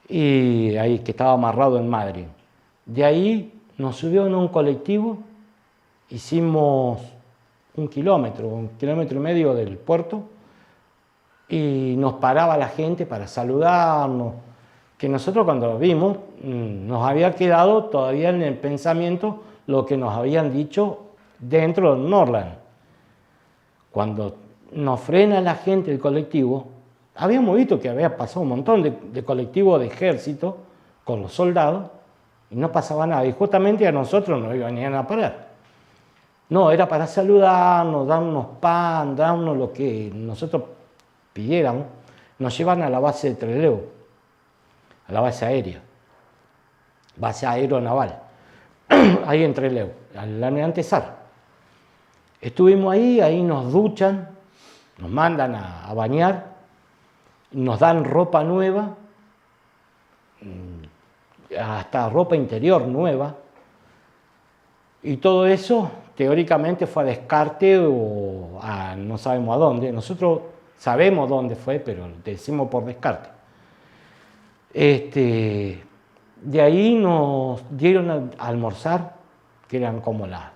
Y ahí que estaba amarrado en Madrid. De ahí nos subieron a un colectivo. Hicimos 1 kilómetro, 1,5 kilómetros del puerto. Y nos paraba la gente para saludarnos, que nosotros cuando lo vimos nos había quedado todavía en el pensamiento lo que nos habían dicho dentro del Norland. Cuando nos frena la gente del colectivo, habíamos visto que había pasado un montón de colectivos de ejército con los soldados y no pasaba nada, y justamente a nosotros nos iban a parar. No, era para saludarnos, darnos pan, darnos lo que nosotros pidiéramos. Nos llevan a la base de Trelew, a la base aérea, base aeronaval, ahí en Trelew, al almirante Sar. Estuvimos ahí nos duchan, nos mandan a bañar, nos dan ropa nueva, hasta ropa interior nueva, y todo eso teóricamente fue a descarte o no sabemos a dónde. Nosotros sabemos dónde fue, pero decimos por descarte. De ahí nos dieron a almorzar, que eran como las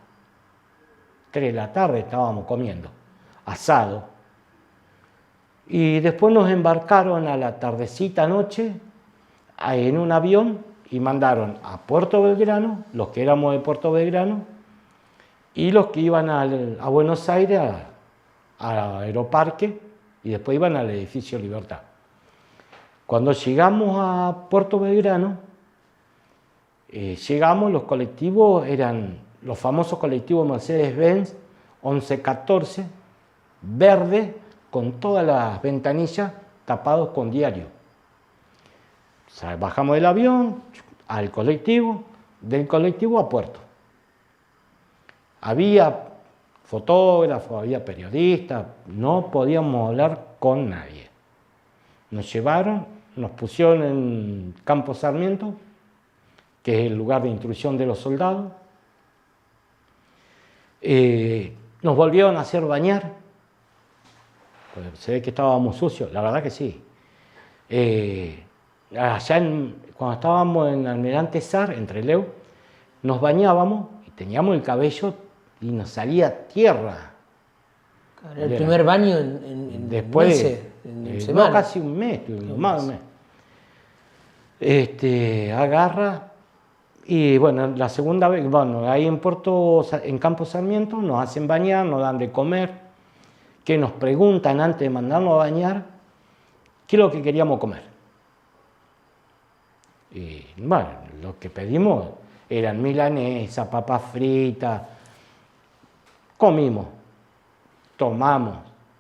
3 de la tarde, estábamos comiendo asado. Y después nos embarcaron a la tardecita noche en un avión y mandaron a Puerto Belgrano, los que éramos de Puerto Belgrano, y los que iban a Buenos Aires, al Aeroparque, y después iban al edificio Libertad. Cuando llegamos a Puerto Belgrano, llegamos, los colectivos eran los famosos colectivos Mercedes-Benz 1114, verde, con todas las ventanillas tapados con diario. O sea, bajamos del avión al colectivo, del colectivo a puerto. Había fotógrafos, había periodistas, no podíamos hablar con nadie. Nos llevaron, nos pusieron en Campo Sarmiento, que es el lugar de instrucción de los soldados. Nos volvieron a hacer bañar, pues se ve que estábamos sucios, la verdad que sí. Cuando estábamos en Almirante Sar, en Trelew, nos bañábamos y teníamos el cabello y nos salía tierra. El primer baño en después meses, en semanas. No, casi un mes, más de un mes. Agarra y bueno, la segunda vez, bueno, ahí en Campo Sarmiento nos hacen bañar, nos dan de comer, que nos preguntan antes de mandarnos a bañar qué es lo que queríamos comer. Y bueno, lo que pedimos eran milanesa, papas fritas. Comimos, tomamos,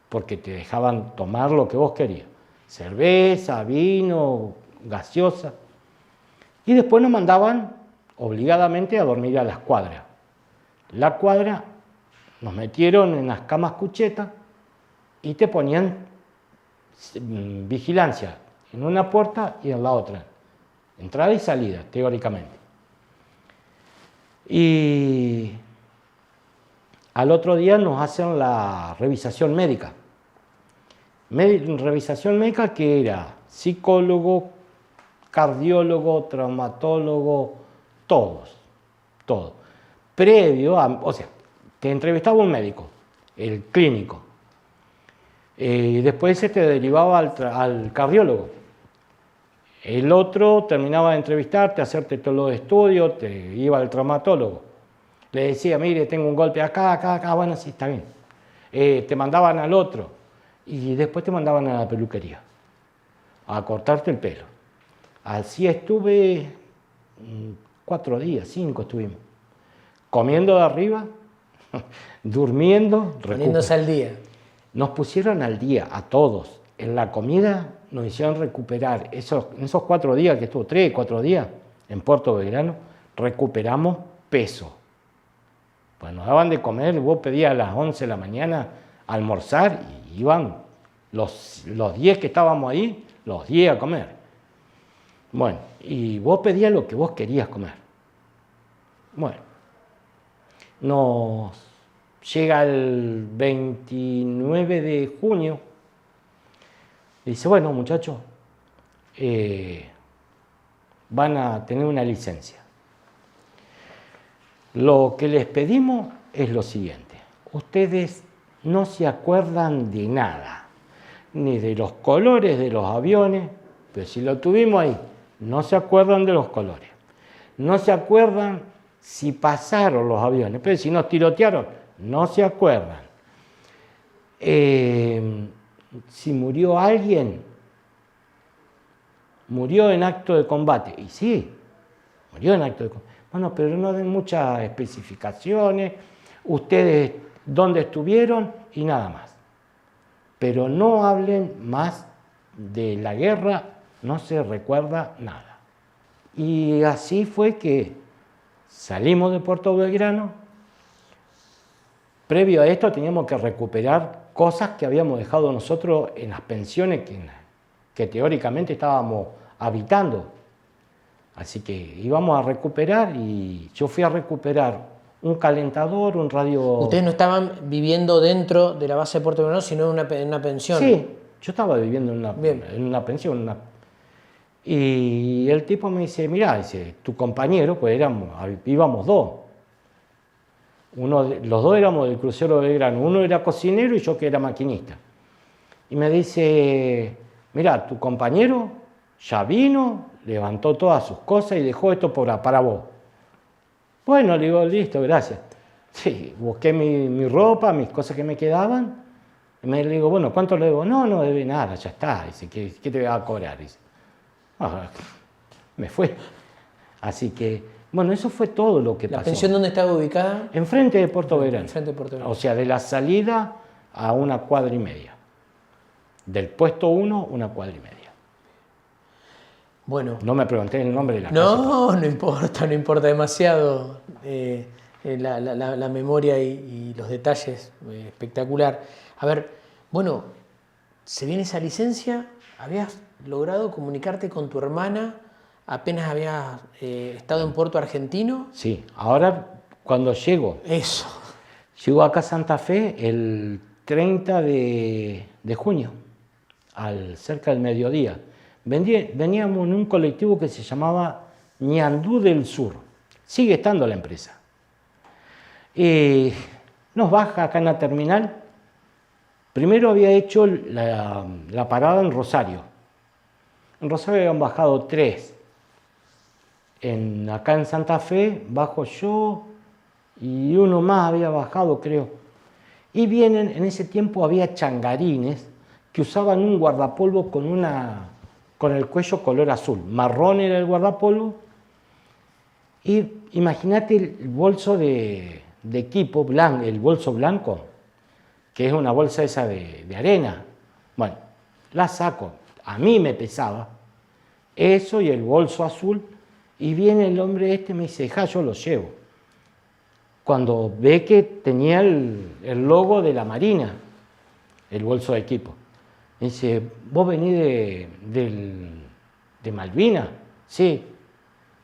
porque te dejaban tomar lo que vos querías. Cerveza, vino, gaseosa. Y después nos mandaban obligadamente a dormir a las cuadras. La cuadra nos metieron en las camas cuchetas y te ponían vigilancia en una puerta y en la otra. Entrada y salida, teóricamente. Y al otro día nos hacen la revisación médica. Revisación médica que era psicólogo, cardiólogo, traumatólogo, todos. Previo a, o sea, te entrevistaba un médico, el clínico. Después ese te derivaba al cardiólogo. El otro terminaba de entrevistarte, hacerte todos los estudios, te iba al traumatólogo. Le decía, mire, tengo un golpe acá, bueno, sí, está bien. Te mandaban al otro y después te mandaban a la peluquería a cortarte el pelo. Así estuve 4 días, 5 estuvimos. Comiendo de arriba, durmiendo, poniéndose al día. Nos pusieron al día a todos. En la comida nos hicieron recuperar. En esos 4 días que estuvo, 3, 4 días en Puerto Belgrano, recuperamos peso. Pues nos daban de comer, vos pedías a las 11 de la mañana a almorzar y iban los 10 que estábamos ahí, los 10 a comer. Bueno, y vos pedías lo que vos querías comer. Bueno, nos llega el 29 de junio y dice, bueno muchachos, van a tener una licencia. Lo que les pedimos es lo siguiente, ustedes no se acuerdan de nada, ni de los colores de los aviones, pero si lo tuvimos ahí, no se acuerdan de los colores, no se acuerdan si pasaron los aviones, pero si nos tirotearon, no se acuerdan. Si murió alguien, murió en acto de combate, y sí, murió en acto de combate. Bueno, pero no den muchas especificaciones, ustedes dónde estuvieron y nada más. Pero no hablen más de la guerra, no se recuerda nada. Y así fue que salimos de Puerto Belgrano. Previo a esto teníamos que recuperar cosas que habíamos dejado nosotros en las pensiones que teóricamente estábamos habitando. Así que íbamos a recuperar y yo fui a recuperar un calentador, un radio... ¿Ustedes no estaban viviendo dentro de la base de Puerto Belgrano, sino en una pensión? Sí, yo estaba viviendo en una pensión. Y el tipo me dice, mirá, dice, tu compañero, pues íbamos 2. Los 2 éramos del crucero de Belgrano, uno era cocinero y yo que era maquinista. Y me dice, mirá, tu compañero ya vino, levantó todas sus cosas y dejó esto para vos. Bueno, le digo, listo, gracias. Sí, busqué mi ropa, mis cosas que me quedaban. Y le digo, bueno, ¿cuánto le debo? No debe nada, ya está. Dice, ¿qué te voy a cobrar? Dice, Ah, me fue. Así que, bueno, eso fue todo lo que ¿La pasó. pensión dónde estaba ubicada? Enfrente de Puerto Belgrano. Enfrente de Puerto Belgrano. O sea, de la salida a 1,5 cuadras. Del puesto 1, 1,5 cuadras. Bueno. No me pregunté el nombre de la casa. No importa, no importa demasiado. La memoria y los detalles, espectacular. A ver, bueno, se viene esa licencia, habías logrado comunicarte con tu hermana, apenas habías estado en Puerto Argentino. Sí, ahora cuando llego acá a Santa Fe el 30 de junio, cerca del mediodía. Veníamos en un colectivo que se llamaba Ñandú del Sur. Sigue estando la empresa. Nos baja acá en la terminal. Primero había hecho la parada en Rosario. En Rosario habían bajado 3. Acá en Santa Fe bajo yo y uno más había bajado, creo. Y vienen, en ese tiempo había changarines que usaban un guardapolvo con el cuello color azul. Marrón era el guardapolvo. Y imagínate el bolso de equipo blanco, el bolso blanco, que es una bolsa esa de arena. Bueno, la saco. A mí me pesaba eso y el bolso azul. Y viene el hombre y me dice, yo lo llevo. Cuando ve que tenía el logo de la Marina, el bolso de equipo. Me dice, ¿vos venís de Malvinas? Sí.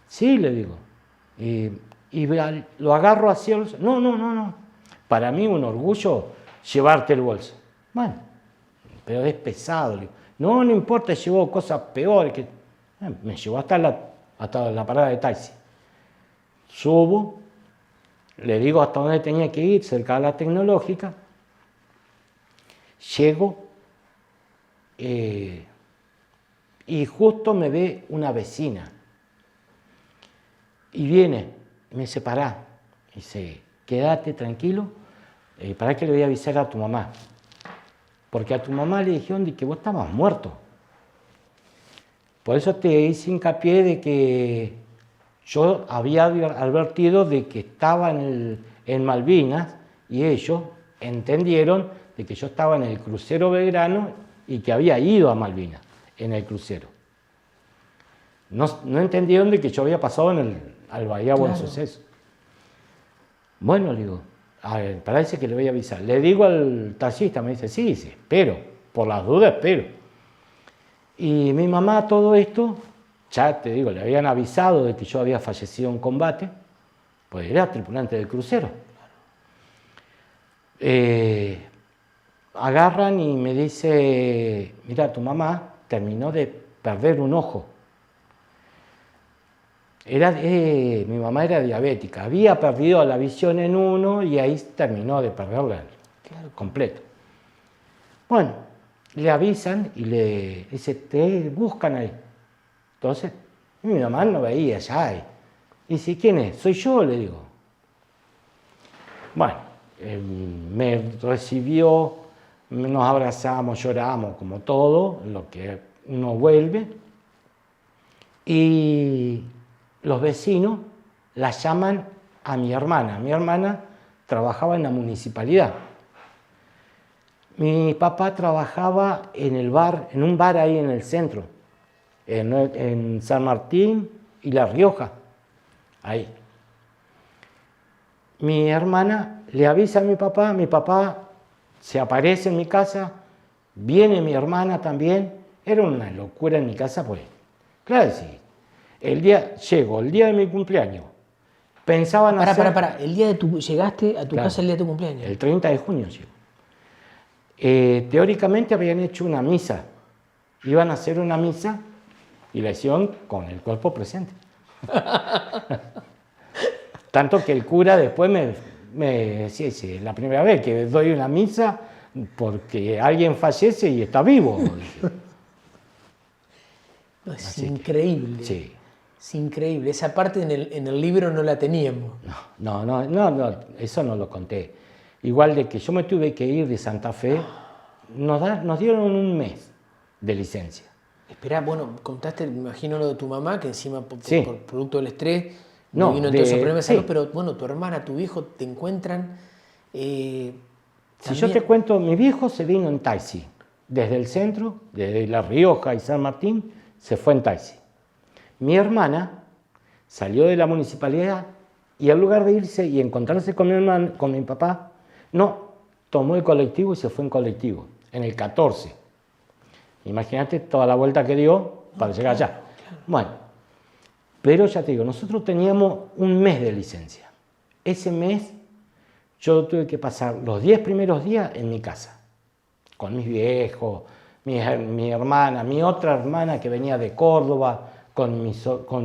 Sí, le digo. Y lo agarro así. No. Para mí un orgullo llevarte el bolso. Bueno, pero es pesado. Le digo. No importa, llevó cosas peores. Me llevó hasta la parada de taxi. Subo, le digo hasta dónde tenía que ir, cerca de la Tecnológica. Llego y justo me ve una vecina. Y viene, me dice, pará. Dice, quédate tranquilo, para que le voy a avisar a tu mamá. Porque a tu mamá le dijeron de que vos estabas muerto. Por eso te hice hincapié de que yo había advertido de que estaba en Malvinas y ellos entendieron de que yo estaba en el crucero Belgrano y que había ido a Malvinas en el crucero. No entendieron de que yo había pasado al Bahía Buen Suceso. Bueno, le digo, parece que le voy a avisar. Le digo al taxista, me dice, sí, espero, por las dudas espero. Y mi mamá todo esto, ya te digo, le habían avisado de que yo había fallecido en combate, pues era tripulante del crucero. Agarran y me dice, mira, tu mamá terminó de perder un ojo. Mi mamá era diabética, había perdido la visión en uno y ahí terminó de perderla completo. Bueno, le avisan y le dice, te buscan ahí. Entonces, mi mamá no veía ya. Y dice, ¿quién es? Soy yo, le digo. Bueno, me recibió, nos abrazamos, lloramos, como todo, lo que uno vuelve. Y los vecinos la llaman a mi hermana. Mi hermana trabajaba en la municipalidad. Mi papá trabajaba en un bar ahí en el centro, en San Martín y La Rioja, ahí. Mi hermana le avisa a mi papá se aparece en mi casa, viene mi hermana también. Era una locura en mi casa, pues, claro, sí. Llego el día de mi cumpleaños. Pensaban hacer... Llegaste a tu casa el día de tu cumpleaños. El 30 de junio llego. Teóricamente habían hecho una misa. Iban a hacer una misa y la hicieron con el cuerpo presente. Tanto que el cura después me decía, sí, es la primera vez que doy una misa porque alguien fallece y está vivo. No, es increíble. Sí. Es increíble. Esa parte en el libro no la teníamos. No, eso no lo conté. Igual de que yo me tuve que ir de Santa Fe, nos dieron un mes de licencia. Esperá, bueno, contaste, me imagino lo de tu mamá, que encima Sí. por producto del estrés No, vino todos esos problemas de salud, sí. pero bueno, tu hermana, tu viejo te encuentran Si yo te también. cuento, mi viejo se vino en taxi. Desde el centro, desde La Rioja y San Martín, se fue en taxi. Mi hermana salió de la municipalidad y en lugar de irse y encontrarse con mi hermano, con mi papá, no, tomó el colectivo y se fue en colectivo, en el 14. Imagínate toda la vuelta que dio para llegar allá. Bueno, pero ya te digo, nosotros teníamos un mes de licencia. Ese mes yo tuve que pasar los 10 primeros días en mi casa, con mis viejos, mi hermana, mi otra hermana que venía de Córdoba, con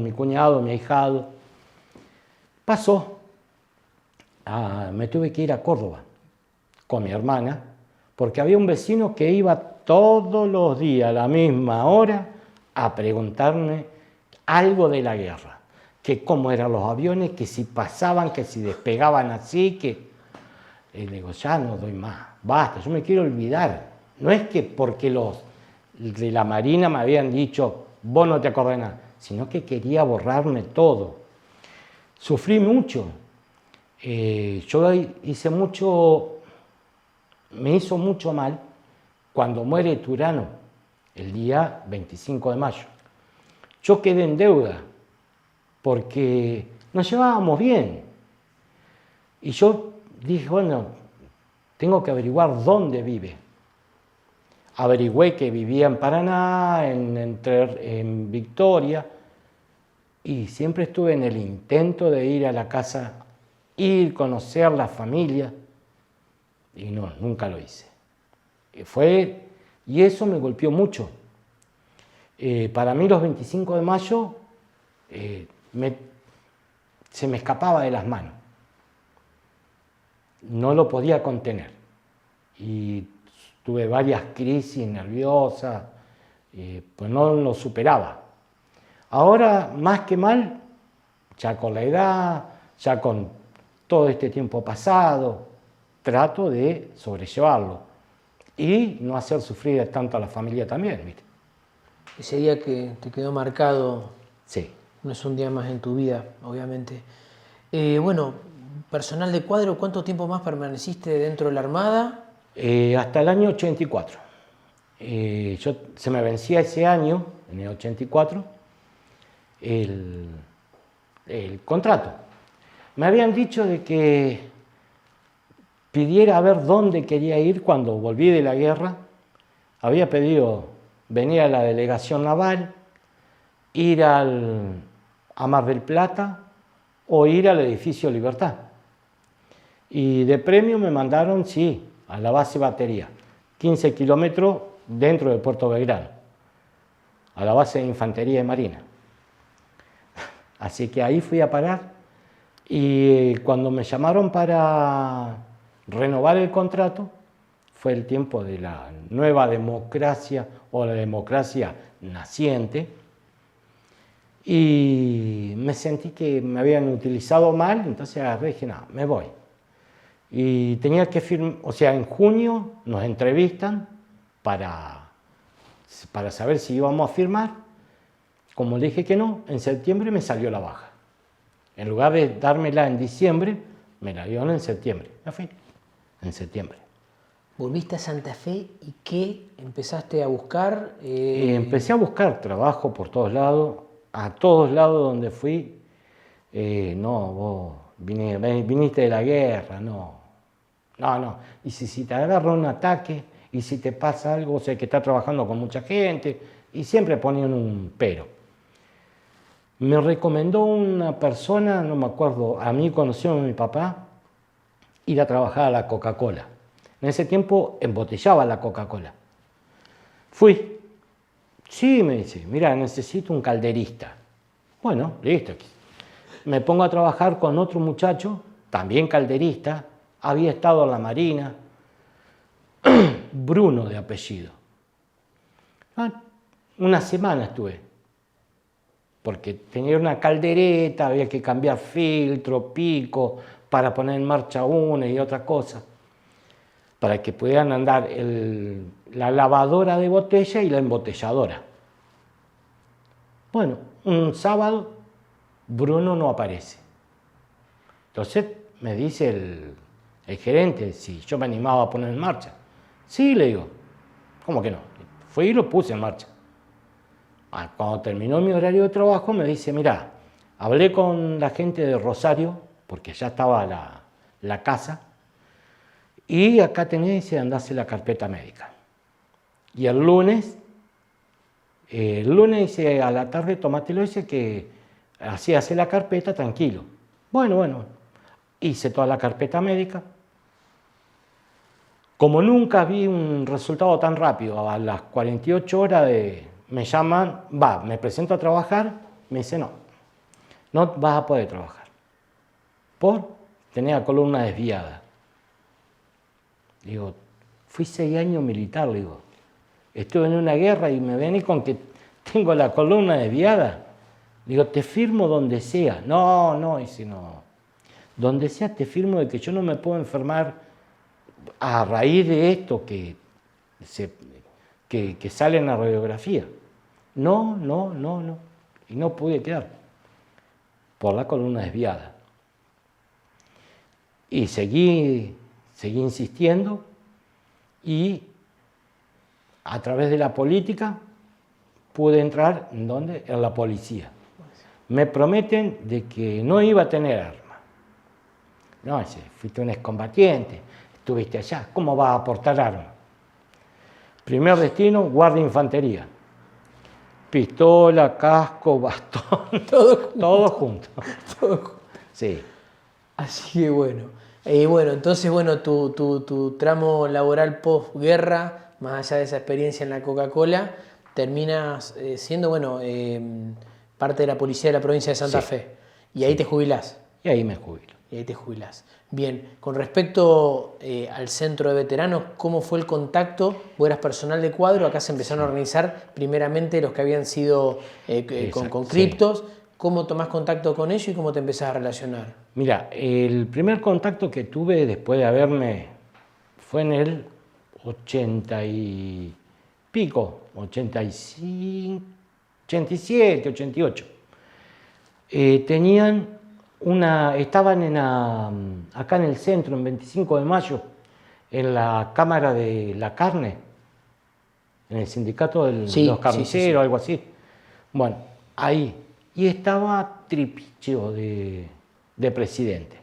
mi cuñado, mi ahijado. Pasó, me tuve que ir a Córdoba con mi hermana, porque había un vecino que iba todos los días a la misma hora a preguntarme algo de la guerra, que cómo eran los aviones, que si pasaban, que si despegaban así, que... Y le digo, ya no doy más, basta, yo me quiero olvidar. No es que porque los de la Marina me habían dicho, vos no te acordás de nada, sino que quería borrarme todo. Sufrí mucho. Yo hice mucho, me hizo mucho mal cuando muere Turano, el día 25 de mayo. Yo quedé en deuda porque nos llevábamos bien. Y yo dije, bueno, tengo que averiguar dónde vive. Averigüé que vivía en Paraná, en Victoria, y siempre estuve en el intento de ir a la casa, ir, conocer la familia, y no, nunca lo hice. Y eso me golpeó mucho. Para mí los 25 de mayo se me escapaba de las manos. No lo podía contener. Y tuve varias crisis nerviosas, pues no lo superaba. Ahora, más que mal, ya con la edad, ya con todo este tiempo pasado, trato de sobrellevarlo y no hacer sufrir tanto a la familia también, ¿viste? Ese día que te quedó marcado, Sí. no es un día más en tu vida, obviamente. Bueno, personal de cuadro, ¿cuánto tiempo más permaneciste dentro de la Armada? Hasta el año 84. Se me vencía ese año, en el 84, el contrato. Me habían dicho de que pidiera a ver dónde quería ir cuando volví de la guerra. Había pedido venir a la delegación naval, ir a Mar del Plata o ir al edificio Libertad. Y de premio me mandaron, sí, a la base batería, 15 kilómetros dentro de Puerto Belgrano, a la base de Infantería de Marina. Así que ahí fui a parar y cuando me llamaron para renovar el contrato, fue el tiempo de la nueva democracia o la democracia naciente y me sentí que me habían utilizado mal, entonces agarré y dije, no, me voy. Y tenía que firmar, o sea, en junio nos entrevistan para saber si íbamos a firmar. Como le dije que no, en septiembre me salió la baja. En lugar de dármela en diciembre, me la dieron en septiembre. Ya fui, en septiembre. ¿Volviste a Santa Fe y qué empezaste a buscar? Empecé a buscar trabajo por todos lados, a todos lados donde fui. No, vos viniste de la guerra, no. Y si te agarra un ataque, y si te pasa algo, o sea, que está trabajando con mucha gente, y siempre ponían un pero. Me recomendó una persona, no me acuerdo, a mí conoció a mi papá, ir a trabajar a la Coca-Cola. En ese tiempo embotellaba la Coca-Cola. Fui. Sí, me dice, mira, necesito un calderista. Bueno, listo. Me pongo a trabajar con otro muchacho, también calderista, había estado en la Marina, Bruno de apellido. Una semana estuve, porque tenía una caldereta, había que cambiar filtro, pico, para poner en marcha una y otra cosa, para que pudieran andar la lavadora de botella y la embotelladora. Bueno, un sábado Bruno no aparece. Entonces me dice el gerente si yo me animaba a poner en marcha. Sí, le digo. ¿Cómo que no? Fui y lo puse en marcha. Cuando terminó mi horario de trabajo me dice, mira, hablé con la gente de Rosario, porque ya estaba la casa, y acá tenés que andarse la carpeta médica. Y el lunes dice, a la tarde tomátelo, dice que así hace la carpeta tranquilo. Bueno, hice toda la carpeta médica. Como nunca vi un resultado tan rápido, a las 48 horas me llaman, me presento a trabajar, me dice no vas a poder trabajar. Tenía la columna desviada. Digo, fui 6 años militar, digo. Estuve en una guerra y me vení con que tengo la columna desviada. Digo, te firmo donde sea. No, dice, no. Donde sea te firmo de que yo no me puedo enfermar a raíz de esto que sale en la radiografía. No. Y no pude quedar por la columna desviada. Y seguí insistiendo y a través de la política pude entrar en la policía. Me prometen de que no iba a tener arma. No, dice, fuiste un excombatiente, estuviste allá, ¿cómo vas a aportar arma? Primer destino, guardia de infantería. Pistola, casco, bastón, todo junto. Sí. Así que bueno. Entonces, tu tramo laboral posguerra, más allá de esa experiencia en la Coca-Cola, terminas siendo, parte de la policía de la provincia de Santa Fe. Y ahí te jubilás. Y ahí me jubilo. Y ahí te jubilás. Bien, con respecto al centro de veteranos, ¿cómo fue el contacto? Vos eras personal de cuadro, acá se empezaron a organizar primeramente los que habían sido con criptos. ¿Cómo tomás contacto con ellos y cómo te empezás a relacionar? Mira, el primer contacto que tuve después de haberme fue en el 80 y pico, 85, 87, 88. Estaban acá en el centro, en 25 de mayo, en la Cámara de la Carne, en el sindicato de los carniceros, algo así. Bueno, ahí. Y estaba Tripicho de presidente.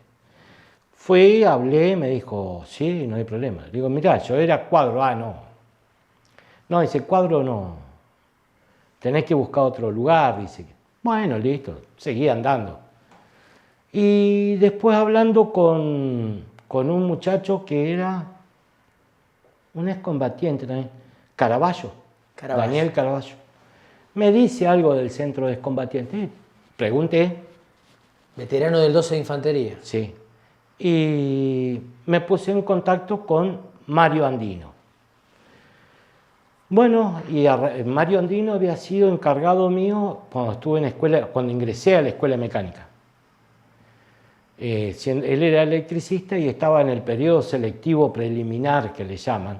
Fui, hablé, me dijo, sí, no hay problema. Digo, mirá, yo era cuadro, no. No, dice, cuadro no. Tenés que buscar otro lugar, dice. Bueno, listo, seguí andando. Y después hablando con un muchacho que era un excombatiente también, Caraballo. Daniel Caraballo. Me dice algo del centro de excombatientes. Pregunté. Veterano del 12 de Infantería. Sí. Y me puse en contacto con Mario Andino. Bueno, y Mario Andino había sido encargado mío cuando ingresé a la escuela mecánica. Él era electricista y estaba en el periodo selectivo preliminar que le llaman.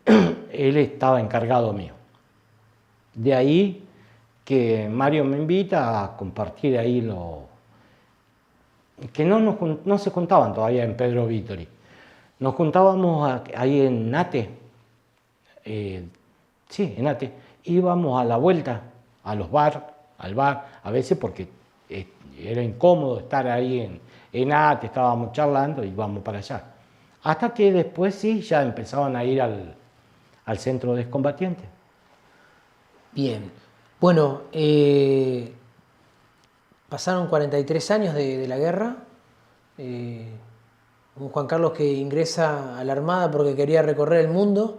Él estaba encargado mío. De ahí que Mario me invita a compartir ahí que no se juntaban todavía en Pedro Vítori. Nos juntábamos ahí en Ate, en Ate. Íbamos a la vuelta, al bar, a veces porque era incómodo estar ahí en Ate, estábamos charlando y íbamos para allá. Hasta que después ya empezaban a ir al centro de excombatientes. Bien, pasaron 43 años de la guerra, un Juan Carlos que ingresa a la Armada porque quería recorrer el mundo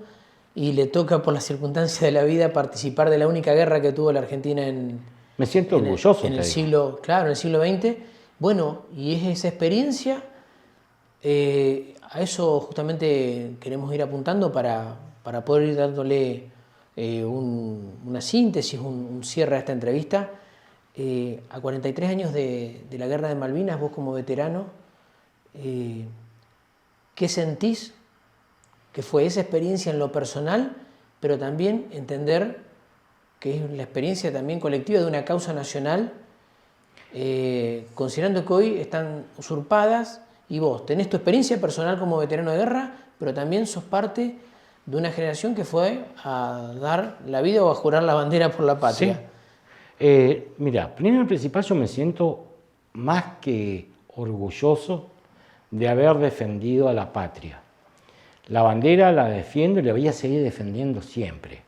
y le toca por las circunstancias de la vida participar de la única guerra que tuvo la Argentina Me siento orgulloso. En el siglo XX. Bueno, y es esa experiencia, a eso justamente queremos ir apuntando para poder ir dándole una síntesis, un cierre a esta entrevista. A 43 años de la Guerra de Malvinas, vos como veterano, ¿qué sentís que fue esa experiencia en lo personal, pero también entender que es la experiencia también colectiva de una causa nacional, considerando que hoy están usurpadas y vos tenés tu experiencia personal como veterano de guerra, pero también sos parte de una generación que fue a dar la vida o a jurar la bandera por la patria. Sí. Mira, primero y principal yo me siento más que orgulloso de haber defendido a la patria. La bandera la defiendo y la voy a seguir defendiendo siempre.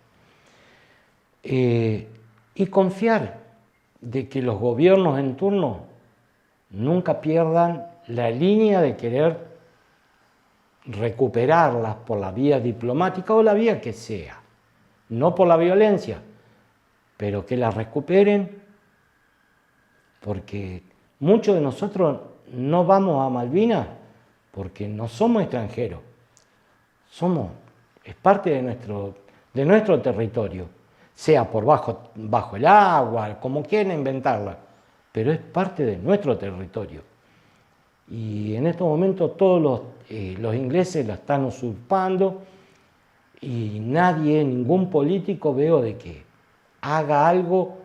Y confiar de que los gobiernos en turno nunca pierdan la línea de querer recuperarlas por la vía diplomática o la vía que sea, no por la violencia, pero que las recuperen, porque muchos de nosotros no vamos a Malvinas porque no somos extranjeros, es parte de nuestro territorio, sea por bajo el agua, como quieran inventarla, pero es parte de nuestro territorio. Y en estos momentos todos los ingleses la están usurpando y nadie, ningún político veo de que haga algo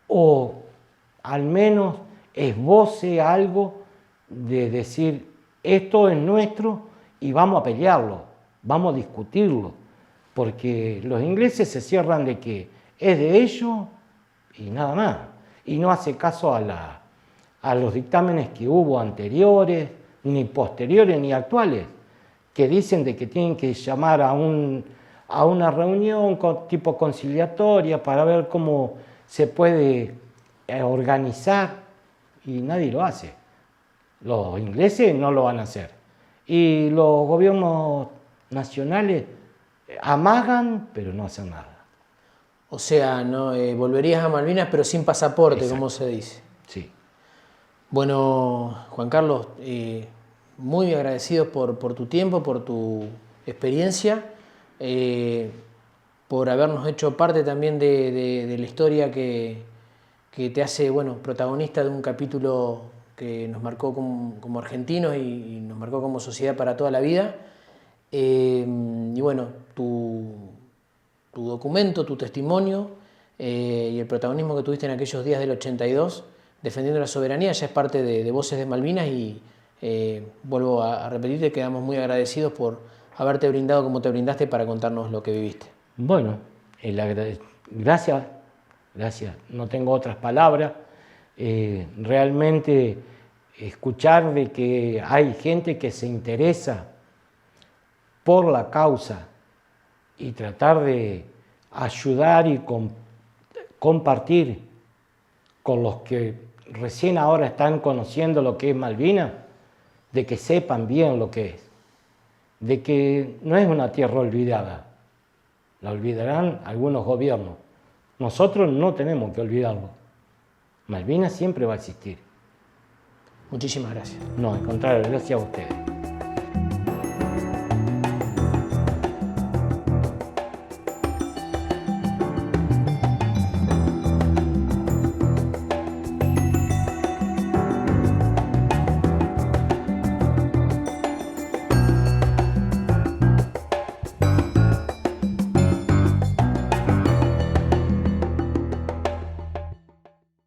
o al menos esboce algo de decir esto es nuestro y vamos a pelearlo, vamos a discutirlo, porque los ingleses se cierran de que es de ellos y nada más, y no hace caso a los dictámenes que hubo anteriores, ni posteriores, ni actuales, que dicen de que tienen que llamar a una reunión tipo conciliatoria para ver cómo se puede organizar, y nadie lo hace. Los ingleses no lo van a hacer. Y los gobiernos nacionales amagan, pero no hacen nada. O sea, ¿no? Volverías a Malvinas, pero sin pasaporte, Exacto. como se dice. Sí. Bueno, Juan Carlos, muy agradecidos por tu tiempo, por tu experiencia, por habernos hecho parte también de la historia que te hace, bueno, protagonista de un capítulo que nos marcó como argentinos y nos marcó como sociedad para toda la vida. Y bueno, tu documento, tu testimonio y el protagonismo que tuviste en aquellos días del 82 defendiendo la soberanía ya es parte de Voces de Malvinas y vuelvo a repetirte, quedamos muy agradecidos por haberte brindado como te brindaste para contarnos lo que viviste. Bueno, gracias, no tengo otras palabras. Realmente escuchar de que hay gente que se interesa por la causa y tratar de ayudar y compartir con los que recién ahora están conociendo lo que es Malvinas, de que sepan bien lo que es, de que no es una tierra olvidada, la olvidarán algunos gobiernos, nosotros no tenemos que olvidarlo, Malvinas siempre va a existir. Muchísimas gracias. No, al contrario, gracias a ustedes.